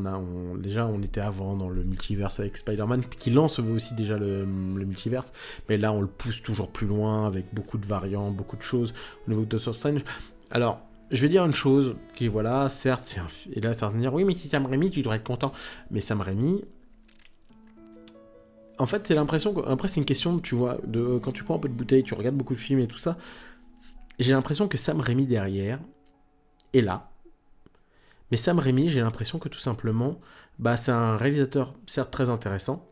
déjà on était avant dans le multiverse avec Spider-Man, qui lance aussi déjà le multiverse, mais là on le pousse toujours plus loin avec beaucoup de variants, beaucoup de choses au niveau de Doctor Strange. Alors, je vais dire une chose, qui voilà, certes, et là certains vont dire, oui mais si Sam Raimi, tu devrais être content, mais Sam Raimi, en fait c'est l'impression que, après c'est une question, tu vois, de quand tu prends un peu de bouteille, tu regardes beaucoup de films et tout ça, j'ai l'impression que Sam Raimi derrière est là. Mais Sam Raimi, j'ai l'impression que tout simplement, c'est un réalisateur certes très intéressant,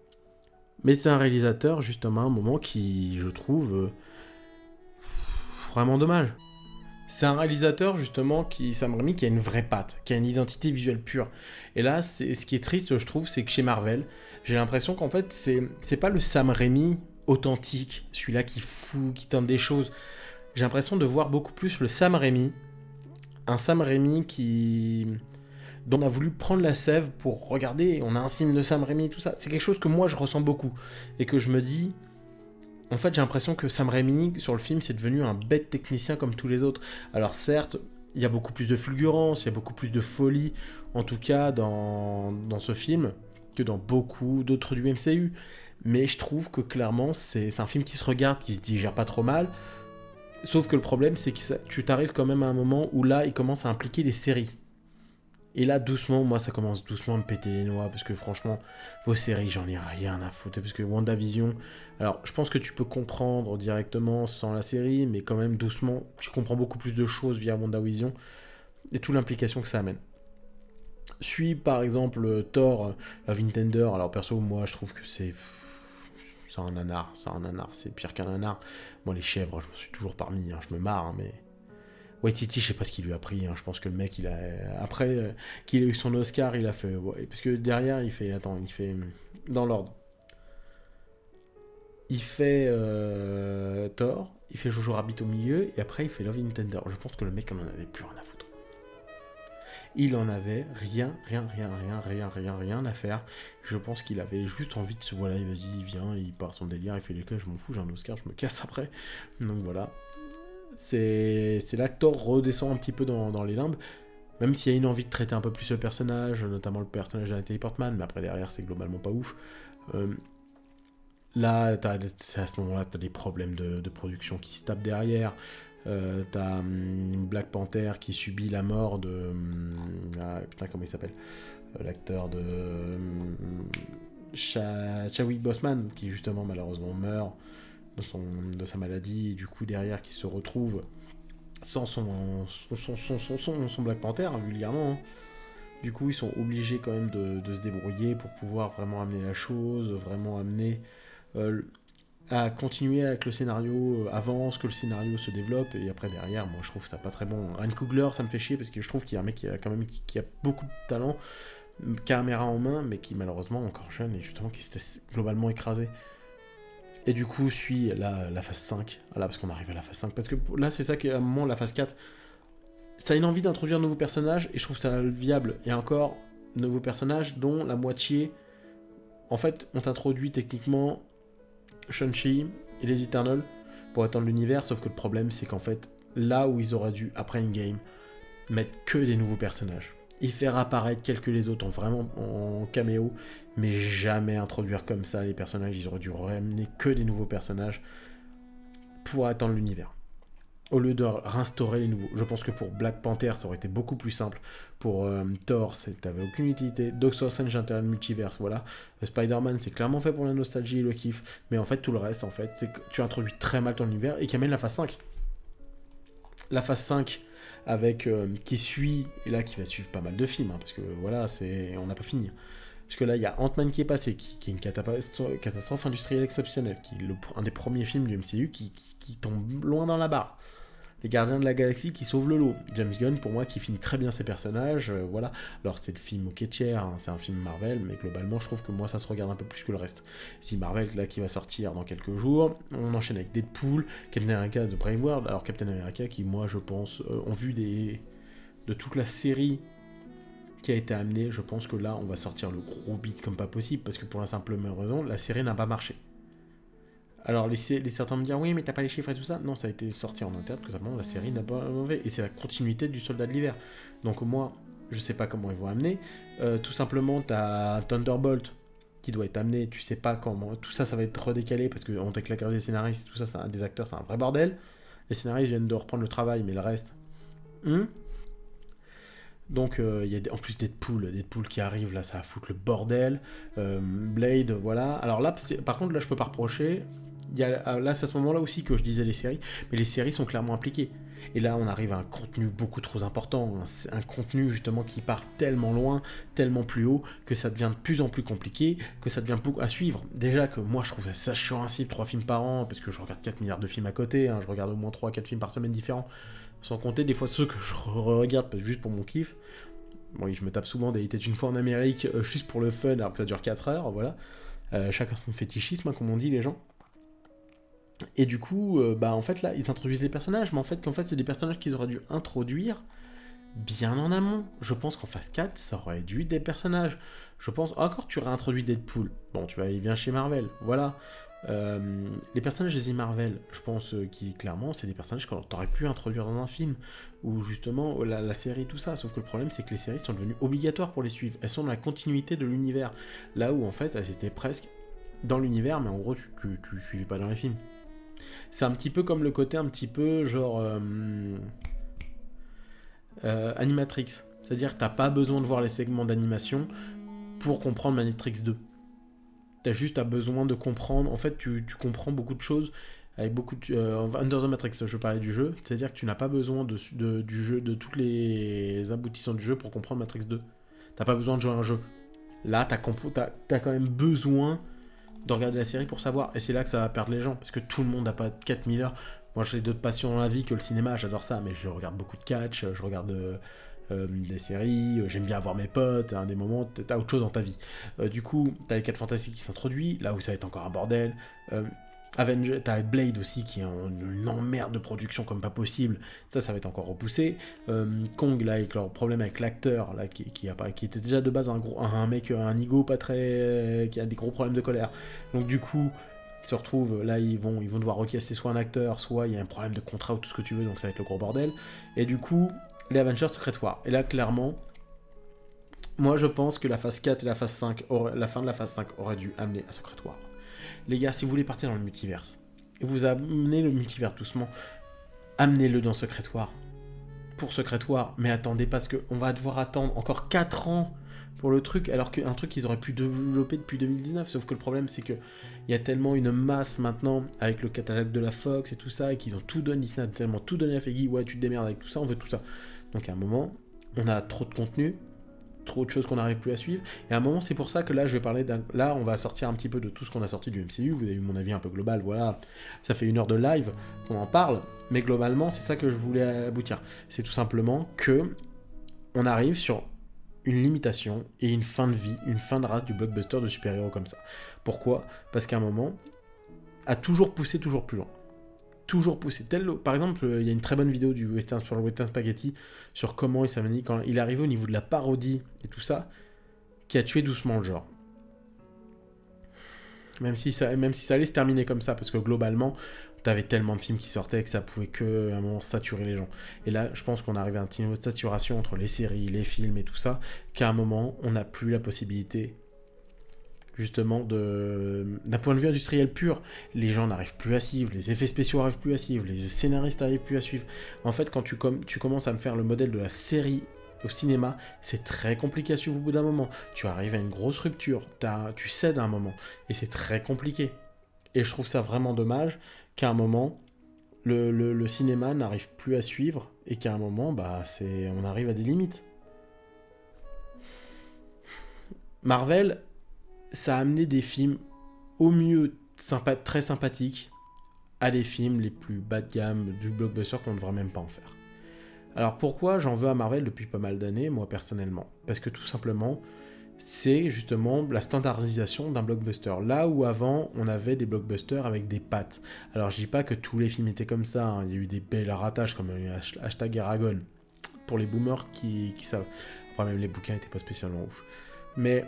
mais c'est un réalisateur justement à un moment qui, je trouve, vraiment dommage. C'est un réalisateur justement Sam Raimi, qui a une vraie patte, qui a une identité visuelle pure. Et là, ce qui est triste, je trouve, c'est que chez Marvel, j'ai l'impression qu'en fait, c'est pas le Sam Raimi authentique, celui-là qui fout, qui tente des choses. J'ai l'impression de voir beaucoup plus le Sam Raimi, un Sam Raimi dont on a voulu prendre la sève pour regarder, on a un film de Sam Raimi, tout ça. C'est quelque chose que moi je ressens beaucoup. Et que je me dis, en fait j'ai l'impression que Sam Raimi, sur le film, c'est devenu un bête technicien comme tous les autres. Alors certes, il y a beaucoup plus de fulgurance, il y a beaucoup plus de folie, en tout cas dans ce film, que dans beaucoup d'autres du MCU. Mais je trouve que clairement, c'est un film qui se regarde, qui se digère pas trop mal. Sauf que le problème, c'est que tu t'arrives quand même à un moment où là, il commence à impliquer les séries. Et là, doucement, moi, ça commence doucement à me péter les noix, parce que franchement, vos séries, j'en ai rien à foutre, parce que WandaVision, alors, je pense que tu peux comprendre directement sans la série, mais quand même, doucement, tu comprends beaucoup plus de choses via WandaVision, et toute l'implication que ça amène. Suis, par exemple, Thor, Love and Thunder, alors perso, moi, je trouve que c'est c'est un nanar, c'est pire qu'un nanar. Moi, les chèvres, je me suis toujours parmi, je me marre, mais... Waititi, je sais pas ce qu'il lui a pris, je pense que le mec, après qu'il ait eu son Oscar, il a fait... Ouais, parce que derrière, il fait... Dans l'ordre. Il fait Thor, il fait Jojo Rabbit au milieu, et après, il fait Love in Tender. Je pense que le mec, on en avait plus rien à foutre. Il en avait rien à faire. Je pense qu'il avait juste envie de se... Voilà, vas-y, il vient, il part son délire, il fait les cas, je m'en fous, j'ai un Oscar, je me casse après. Donc voilà. C'est là que Thor redescend un petit peu dans les limbes. Même s'il y a une envie de traiter un peu plus le personnage, notamment le personnage de Natalie Portman, mais après derrière, c'est globalement pas ouf. Là, à ce moment-là, t'as des problèmes de production qui se tapent derrière. T'as Black Panther qui subit la mort de... putain, comment il s'appelle l'acteur de... Chadwick Boseman, qui justement malheureusement meurt de sa maladie, et du coup derrière qui se retrouve sans son Black Panther, vulgairement. Du coup, ils sont obligés quand même de se débrouiller pour pouvoir vraiment amener la chose, vraiment amener... à continuer avec le scénario avance, que le scénario se développe, et après derrière, moi je trouve ça pas très bon. Ryan Coogler, ça me fait chier parce que je trouve qu'il y a un mec qui a beaucoup de talent, caméra en main, mais qui malheureusement encore jeune et justement qui s'était globalement écrasé. Et du coup suit la phase 5, là parce qu'on arrive à la phase 5, parce que là c'est ça qu'à un moment la phase 4, ça a une envie d'introduire de nouveaux personnages, et je trouve ça viable, et encore, de nouveaux personnages dont la moitié, en fait, ont introduit techniquement Shang-Chi et les Eternals pour étendre l'univers, sauf que le problème c'est qu'en fait, là où ils auraient dû, après Endgame, mettre que des nouveaux personnages, y faire apparaître quelques les autres en caméo, mais jamais introduire comme ça les personnages, ils auraient dû ramener que des nouveaux personnages pour étendre l'univers, au lieu de réinstaurer les nouveaux. Je pense que pour Black Panther, ça aurait été beaucoup plus simple. Pour Thor, t'avais aucune utilité. Doctor Strange Internal Multiverse, voilà. Spider-Man, c'est clairement fait pour la nostalgie et le kiff. Mais en fait, tout le reste, en fait, c'est que tu introduis très mal ton univers et qui amène la phase 5. La phase 5, avec qui suit, et là, qui va suivre pas mal de films, parce que voilà, on n'a pas fini. Parce que là, il y a Ant-Man qui est passé, qui est une catastrophe industrielle exceptionnelle, qui est un des premiers films du MCU qui tombe loin dans la barre. Les Gardiens de la Galaxie qui sauvent le lot. James Gunn, pour moi, qui finit très bien ses personnages, voilà. Alors, c'est le film au cher, c'est un film Marvel, mais globalement, je trouve que moi, ça se regarde un peu plus que le reste. Si Marvel, là, qui va sortir dans quelques jours, on enchaîne avec Deadpool, Captain America de Brave World, alors Captain America qui, moi, je pense, ont vu de toute la série qui a été amenée, je pense que là, on va sortir le gros beat comme pas possible, parce que pour la simple raison, la série n'a pas marché. Alors, certains me disent oui, mais t'as pas les chiffres et tout ça. Non, ça a été sorti en interne, que simplement la série n'a pas mauvais. Et c'est la continuité du Soldat de l'hiver. Donc, moi, je sais pas comment ils vont amener. Tout simplement, t'as Thunderbolt qui doit être amené. Tu sais pas comment. Tout ça, ça va être redécalé parce qu'on t'a claqué des scénaristes et tout ça, des acteurs, c'est un vrai bordel. Les scénaristes viennent de reprendre le travail, mais le reste. Donc, il y a en plus Deadpool qui arrive, là, ça va foutre le bordel. Blade, voilà. Alors là, par contre, là, je peux pas reprocher. Là, c'est à ce moment-là aussi que je disais les séries, mais les séries sont clairement impliquées. Et là, on arrive à un contenu beaucoup trop important, un contenu justement qui part tellement loin, tellement plus haut, que ça devient de plus en plus compliqué, que ça devient beaucoup à suivre. Déjà que moi, je trouve ça chiant ainsi, 3 films par an, parce que je regarde 4 milliards de films à côté, je regarde au moins 3-4 films par semaine différents, sans compter des fois ceux que je regarde juste pour mon kiff. Bon, je me tape souvent des Il était une fois en Amérique, juste pour le fun, alors que ça dure 4 heures, voilà. Chacun son fétichisme, comme on dit les gens. Et du coup, en fait, là, ils introduisent les personnages, mais en fait, c'est des personnages qu'ils auraient dû introduire bien en amont. Je pense qu'en phase 4, ça aurait dû être des personnages. Je pense, encore, tu aurais introduit Deadpool. Bon, il vient chez Marvel, voilà. Les personnages des Marvel, je pense qui, clairement, c'est des personnages que t'aurais pu introduire dans un film, ou justement, la série, tout ça. Sauf que le problème, c'est que les séries sont devenues obligatoires pour les suivre. Elles sont dans la continuité de l'univers. Là où, en fait, elles étaient presque dans l'univers, mais en gros, tu suivais pas dans les films. C'est un petit peu comme le côté un petit peu genre Animatrix. C'est-à-dire que t'as pas besoin de voir les segments d'animation pour comprendre Matrix 2. T'as juste besoin de comprendre. En fait, tu comprends beaucoup de choses avec beaucoup de... Under the Matrix, je parlais du jeu. C'est-à-dire que tu n'as pas besoin du jeu, de tous les aboutissants du jeu pour comprendre Matrix 2. T'as pas besoin de jouer à un jeu. Là, t'as quand même besoin de regarder la série pour savoir. Et c'est là que ça va perdre les gens, parce que tout le monde n'a pas 4000 heures. Moi, j'ai d'autres passions dans la vie que le cinéma, j'adore ça, mais je regarde beaucoup de catch, je regarde des séries, j'aime bien avoir mes potes, à des moments, t'as autre chose dans ta vie. Du coup, t'as les 4 fantastiques qui s'introduisent, là où ça va être encore un bordel. T'as Blade aussi qui est une emmerde de production comme pas possible, ça va être encore repoussé. Kong là avec leur problème avec l'acteur là qui était déjà de base un mec, un ego pas très, qui a des gros problèmes de colère, donc du coup ils se retrouvent là, ils vont devoir recasser soit un acteur, soit il y a un problème de contrat ou tout ce que tu veux, donc ça va être le gros bordel. Et du coup les Avengers Secret War, et là clairement moi je pense que la phase 4 et la phase 5 la fin de la phase 5 aurait dû amener à Secret War. Les gars, si vous voulez partir dans le multiverse, et vous amenez le multiverse doucement, amenez-le dans Secret War. Pour Secret War, mais attendez, parce qu'on va devoir attendre encore 4 ans pour le truc, alors qu'un truc qu'ils auraient pu développer depuis 2019, sauf que le problème c'est qu'il y a tellement une masse maintenant, avec le catalogue de la Fox et tout ça, et qu'ils ont tout donné, Disney a tellement tout donné à Feige, ouais tu te démerdes avec tout ça, on veut tout ça. Donc à un moment, on a trop de contenu, trop de choses qu'on n'arrive plus à suivre, et à un moment c'est pour ça que là je vais parler là on va sortir un petit peu de tout ce qu'on a sorti du MCU, vous avez eu mon avis un peu global, voilà, ça fait 1 heure de live qu'on en parle, mais globalement c'est ça que je voulais aboutir, c'est tout simplement que on arrive sur une limitation et une fin de vie, une fin de race du blockbuster de super-héros comme ça. Pourquoi ? Parce qu'à un moment a toujours poussé toujours plus loin. Toujours poussé. Par exemple, il y a une très bonne vidéo du Western sur le Western Spaghetti sur comment il s'est manié quand il est arrivé au niveau de la parodie et tout ça, qui a tué doucement le genre. Même si ça allait se terminer comme ça, parce que globalement, t'avais tellement de films qui sortaient que ça pouvait à un moment saturer les gens. Et là, je pense qu'on arrive à un petit niveau de saturation entre les séries, les films et tout ça, qu'à un moment, on n'a plus la possibilité justement d'un point de vue industriel pur, les gens n'arrivent plus à suivre, les effets spéciaux n'arrivent plus à suivre, les scénaristes n'arrivent plus à suivre. En fait, quand tu commences à me faire le modèle de la série au cinéma, c'est très compliqué à suivre au bout d'un moment. Tu arrives à une grosse rupture, tu cèdes à un moment, et c'est très compliqué. Et je trouve ça vraiment dommage qu'à un moment, le cinéma n'arrive plus à suivre, et qu'à un moment, on arrive à des limites. Marvel, ça a amené des films au mieux très sympathiques à des films les plus bas de gamme du blockbuster qu'on ne devrait même pas en faire. Alors pourquoi j'en veux à Marvel depuis pas mal d'années, moi personnellement ? Parce que tout simplement, c'est justement la standardisation d'un blockbuster. Là où avant, on avait des blockbusters avec des pattes. Alors je dis pas que tous les films étaient comme ça, hein. Il y a eu des belles ratages comme hashtag Eragon, pour les boomers qui savent. Enfin même les bouquins n'étaient pas spécialement ouf. Mais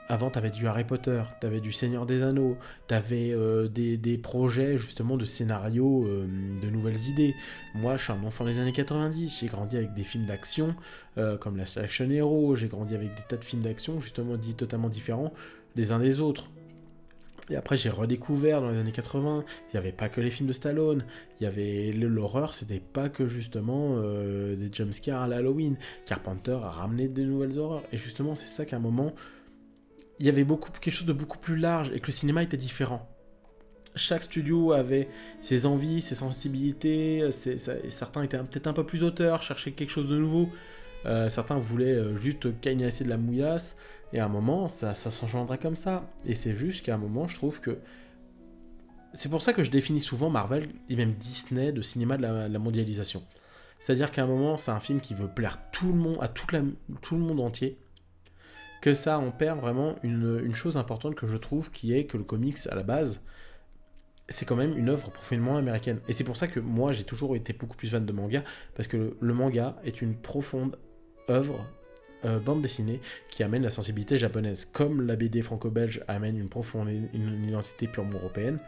avant, t'avais du Harry Potter, t'avais du Seigneur des Anneaux, t'avais des projets justement de scénarios, de nouvelles idées. Moi, je suis un enfant des années 90, j'ai grandi avec des films d'action, comme Last Action Hero, j'ai grandi avec des tas de films d'action, justement totalement différents les uns des autres. Et après, j'ai redécouvert dans les années 80, il n'y avait pas que les films de Stallone, il y avait l'horreur, c'était pas que justement des jumpscares à l'Halloween. Carpenter a ramené de nouvelles horreurs, et justement, c'est ça qu'à un moment, il y avait quelque chose de beaucoup plus large et que le cinéma était différent. Chaque studio avait ses envies, ses sensibilités, certains étaient peut-être un peu plus auteurs, cherchaient quelque chose de nouveau, certains voulaient juste cagnasser de la mouillasse, et à un moment, ça s'engendrait comme ça. Et c'est juste qu'à un moment, je trouve que... C'est pour ça que je définis souvent Marvel, et même Disney, de cinéma de la mondialisation. C'est-à-dire qu'à un moment, c'est un film qui veut plaire tout le monde, à tout le monde entier, que ça on perd vraiment une chose importante que je trouve, qui est que le comics à la base c'est quand même une œuvre profondément américaine, et c'est pour ça que moi j'ai toujours été beaucoup plus fan de manga, parce que le manga est une profonde œuvre bande dessinée qui amène la sensibilité japonaise, comme la BD franco-belge amène une identité purement européenne,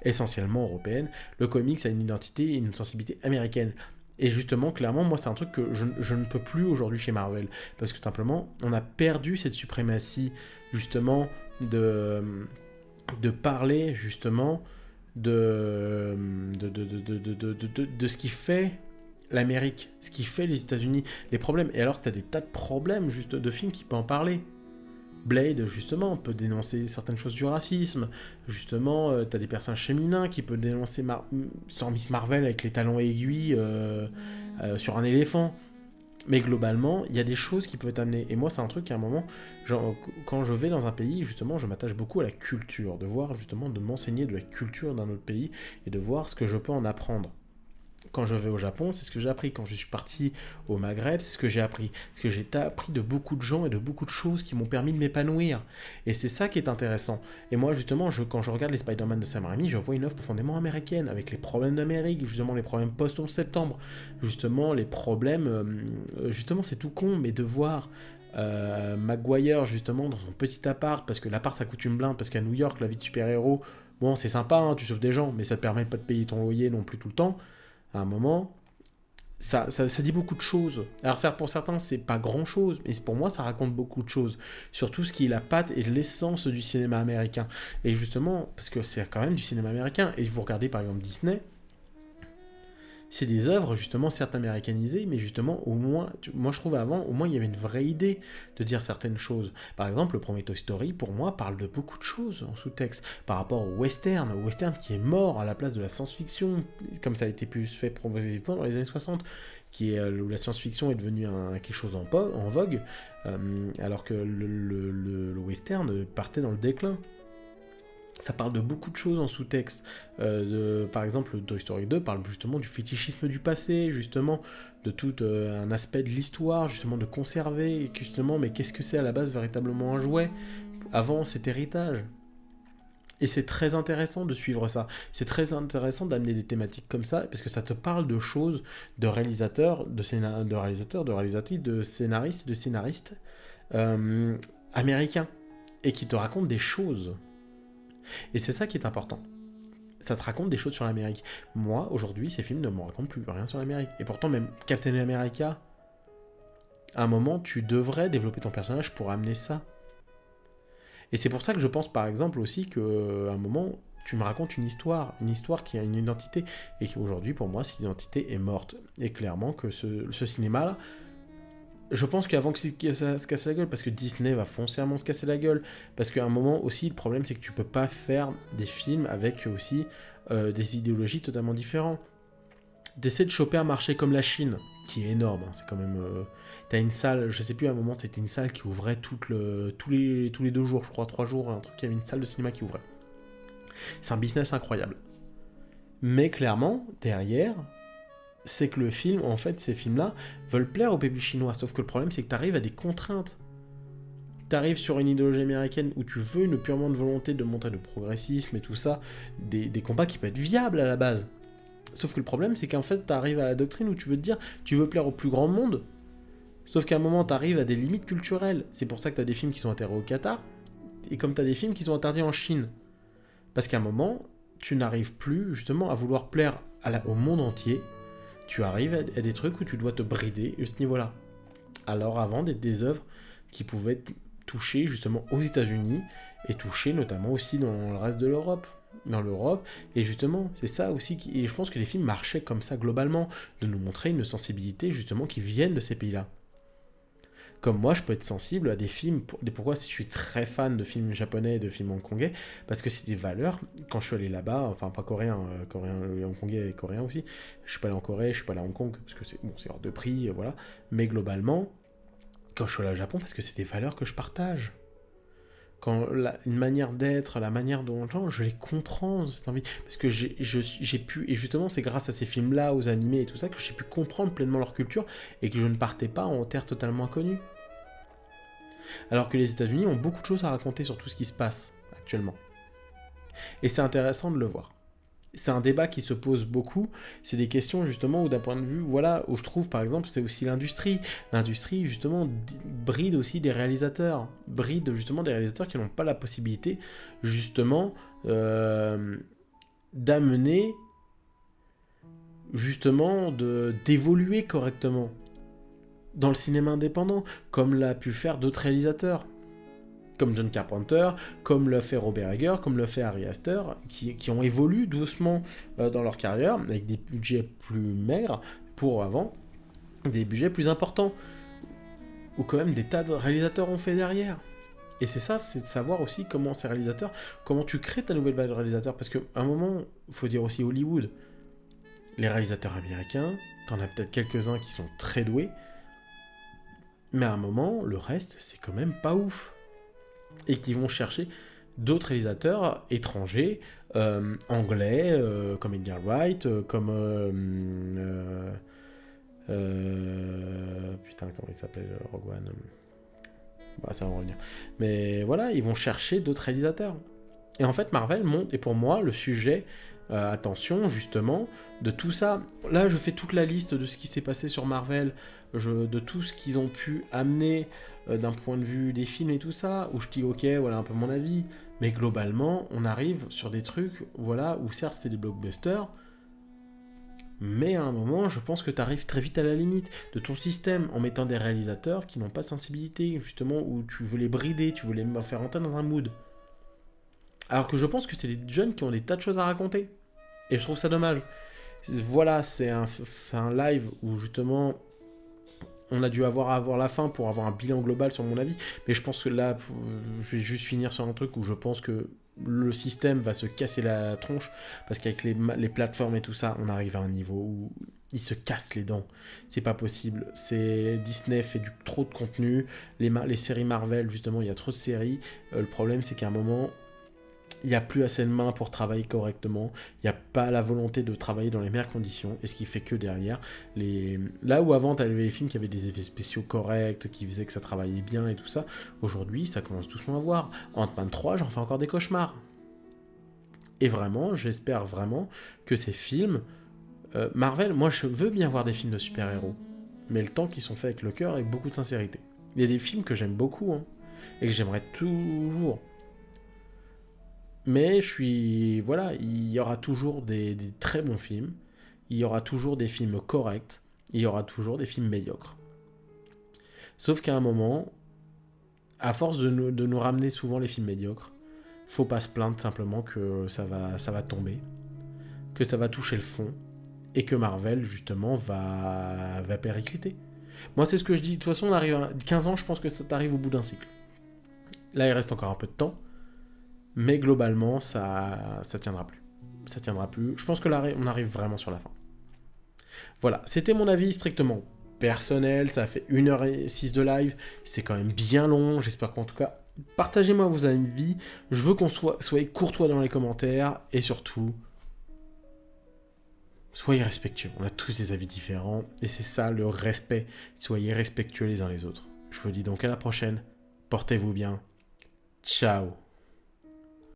essentiellement européenne. Le comics a une identité et une sensibilité américaine. Et justement, clairement, moi, c'est un truc que je ne peux plus aujourd'hui chez Marvel. Parce que simplement, on a perdu cette suprématie, justement, de parler, justement, de ce qui fait l'Amérique, ce qui fait les États-Unis, les problèmes. Et alors que tu as des tas de problèmes, juste de films qui peuvent en parler. Blade, justement, peut dénoncer certaines choses du racisme. Justement, t'as des personnages féminins qui peuvent dénoncer sur Miss Marvel avec les talons aiguilles sur un éléphant. Mais globalement, il y a des choses qui peuvent être amenées. Et moi, c'est un truc à un moment, genre, quand je vais dans un pays, justement, je m'attache beaucoup à la culture, de voir justement, de m'enseigner de la culture d'un autre pays et de voir ce que je peux en apprendre. Quand je vais au Japon, c'est ce que j'ai appris. Quand je suis parti au Maghreb, c'est ce que j'ai appris. Parce que j'ai appris de beaucoup de gens et de beaucoup de choses qui m'ont permis de m'épanouir. Et c'est ça qui est intéressant. Et moi, justement, quand je regarde les Spider-Man de Sam Raimi, je vois une œuvre profondément américaine, avec les problèmes d'Amérique, justement les problèmes post-11 septembre, justement les problèmes... justement, c'est tout con, mais de voir Maguire, justement, dans son petit appart, parce que l'appart, ça coûte une blinde, parce qu'à New York, la vie de super-héros, bon, c'est sympa, hein, tu sauves des gens, mais ça te permet pas de payer ton loyer non plus tout le temps. À un moment, ça dit beaucoup de choses. Alors certes, pour certains, c'est pas grand-chose, mais pour moi, ça raconte beaucoup de choses. Sur tout ce qui est la patte et l'essence du cinéma américain. Et justement, parce que c'est quand même du cinéma américain, et vous regardez par exemple Disney, c'est des œuvres justement certes américanisées, mais justement au moins, moi je trouve avant, au moins il y avait une vraie idée de dire certaines choses. Par exemple, le premier Toy Story, pour moi, parle de beaucoup de choses en sous-texte, par rapport au western qui est mort à la place de la science-fiction, comme ça a été plus fait progressivement dans les années 60, où la science-fiction est devenue quelque chose en vogue, alors que le western partait dans le déclin. Ça parle de beaucoup de choses en sous-texte. Par exemple, Toy Story 2 parle justement du fétichisme du passé, justement, de tout un aspect de l'histoire, justement, de conserver, et justement, mais qu'est-ce que c'est à la base véritablement un jouet avant cet héritage? Et c'est très intéressant de suivre ça. C'est très intéressant d'amener des thématiques comme ça, parce que ça te parle de choses, de réalisateurs, de réalisatrices, de scénaristes américains, et qui te racontent des choses. Et c'est ça qui est important. Ça te raconte des choses sur l'Amérique. Moi, aujourd'hui, ces films ne me racontent plus rien sur l'Amérique. Et pourtant, même Captain America, à un moment, tu devrais développer ton personnage pour amener ça. Et c'est pour ça que je pense, par exemple, aussi qu'à un moment, tu me racontes une histoire qui a une identité, et qu'aujourd'hui, pour moi, cette identité est morte. Et clairement que ce cinéma-là, je pense qu'avant que ça se casse la gueule, parce que Disney va foncièrement se casser la gueule, parce qu'à un moment aussi, le problème c'est que tu peux pas faire des films avec aussi des idéologies totalement différentes. D'essayer de choper un marché comme la Chine, qui est énorme, hein, c'est quand même... t'as une salle, je sais plus, à un moment, c'était une salle qui ouvrait tous les 2 jours, je crois, 3 jours, un truc, il y avait une salle de cinéma qui ouvrait. C'est un business incroyable. Mais clairement, derrière... c'est que le film, en fait, ces films-là veulent plaire au public chinois. Sauf que le problème, c'est que tu arrives à des contraintes. Tu arrives sur une idéologie américaine où tu veux une purement de volonté de montrer le progressisme et tout ça, des combats qui peuvent être viables à la base. Sauf que le problème, c'est qu'en fait, tu arrives à la doctrine où tu veux te dire, tu veux plaire au plus grand monde. Sauf qu'à un moment, tu arrives à des limites culturelles. C'est pour ça que tu as des films qui sont interdits au Qatar, et comme tu as des films qui sont interdits en Chine. Parce qu'à un moment, tu n'arrives plus, justement, à vouloir plaire au monde entier. Tu arrives à des trucs où tu dois te brider à ce niveau-là. Alors avant, des œuvres qui pouvaient toucher justement aux États-Unis et toucher notamment aussi dans le reste de l'Europe. Dans l'Europe, et justement, c'est ça aussi, et je pense que les films marchaient comme ça globalement, de nous montrer une sensibilité justement qui viennent de ces pays-là. Comme moi, je peux être sensible à des films. Pourquoi si je suis très fan de films japonais et de films hongkongais? Parce que c'est des valeurs. Quand je suis allé là-bas, enfin pas coréen, hongkongais et coréen aussi. Je suis pas allé en Corée, je suis pas allé à Hong Kong parce que c'est hors de prix, voilà. Mais globalement, quand je suis allé au Japon, parce que c'est des valeurs que je partage. Une manière d'être, la manière dont je les comprends, cette envie. Parce que j'ai pu, et justement, c'est grâce à ces films-là, aux animés et tout ça, que j'ai pu comprendre pleinement leur culture et que je ne partais pas en terre totalement inconnue. Alors que les États-Unis ont beaucoup de choses à raconter sur tout ce qui se passe actuellement. Et c'est intéressant de le voir. C'est un débat qui se pose beaucoup, c'est des questions justement où d'un point de vue, voilà, où je trouve par exemple, c'est aussi l'industrie. L'industrie justement bride aussi des réalisateurs, qui n'ont pas la possibilité justement d'amener, justement d'évoluer correctement dans le cinéma indépendant, comme l'a pu faire d'autres réalisateurs. Comme John Carpenter, comme l'a fait Robert Eggers, comme l'a fait Ari Aster, qui ont évolué doucement dans leur carrière, avec des budgets plus maigres pour avant, des budgets plus importants, où quand même des tas de réalisateurs ont fait derrière. Et c'est ça, c'est de savoir aussi comment ces réalisateurs, comment tu crées ta nouvelle vague de réalisateurs, parce qu'à un moment, il faut dire aussi Hollywood, les réalisateurs américains, t'en as peut-être quelques-uns qui sont très doués, Mais à un moment, le reste, c'est quand même pas ouf. Et qu'ils vont chercher d'autres réalisateurs étrangers, anglais, comme Edgar Wright, comme... putain, comment il s'appelle, Rogue One. Bah, ça va en revenir. Mais voilà, ils vont chercher d'autres réalisateurs. Et en fait, Marvel monte, et pour moi, le sujet, attention, justement, de tout ça. Là, je fais toute la liste de ce qui s'est passé sur Marvel, de tout ce qu'ils ont pu amener d'un point de vue des films et tout ça, où je dis, ok, voilà un peu mon avis. Mais globalement, on arrive sur des trucs, voilà, où certes, c'était des blockbusters, mais à un moment, je pense que tu arrives très vite à la limite de ton système en mettant des réalisateurs qui n'ont pas de sensibilité, justement, où tu veux les brider, tu veux les faire entrer dans un mood. Alors que je pense que c'est des jeunes qui ont des tas de choses à raconter. Et je trouve ça dommage. Voilà, c'est un live où justement on a dû avoir la fin pour avoir un bilan global sur mon avis. Mais je pense que là, je vais juste finir sur un truc où je pense que le système va se casser la tronche. Parce qu'avec les plateformes et tout ça, on arrive à un niveau où ils se cassent les dents. C'est pas possible. Disney fait trop de contenu. Les séries Marvel, justement, il y a trop de séries. Le problème, c'est qu'à un moment, il n'y a plus assez de mains pour travailler correctement, il n'y a pas la volonté de travailler dans les meilleures conditions, et ce qui fait que derrière, là où avant tu avais les films qui avaient des effets spéciaux corrects, qui faisaient que ça travaillait bien et tout ça, aujourd'hui ça commence doucement à voir. Ant-Man 3, j'en fais encore des cauchemars. Et vraiment, j'espère vraiment que ces films... Marvel, moi je veux bien voir des films de super-héros, mais le temps qu'ils sont faits avec le cœur et avec beaucoup de sincérité. Il y a des films que j'aime beaucoup, hein, et que j'aimerais toujours... Mais voilà, il y aura toujours des très bons films, il y aura toujours des films corrects, il y aura toujours des films médiocres. Sauf qu'à un moment, à force de nous ramener souvent les films médiocres, faut pas se plaindre simplement que ça va tomber, que ça va toucher le fond, et que Marvel, justement, va péricliter. Moi, c'est ce que je dis. De toute façon, on arrive à 15 ans, je pense que ça t'arrive au bout d'un cycle. Là, il reste encore un peu de temps. Mais globalement, ça tiendra plus. Ça tiendra plus. Je pense que là, on arrive vraiment sur la fin. Voilà, c'était mon avis strictement personnel. Ça a fait 1h06 de live. C'est quand même bien long. J'espère qu'en tout cas, partagez-moi vos avis. Je veux qu'on soyez courtois dans les commentaires. Et surtout, soyez respectueux. On a tous des avis différents. Et c'est ça, le respect. Soyez respectueux les uns les autres. Je vous dis donc à la prochaine. Portez-vous bien. Ciao.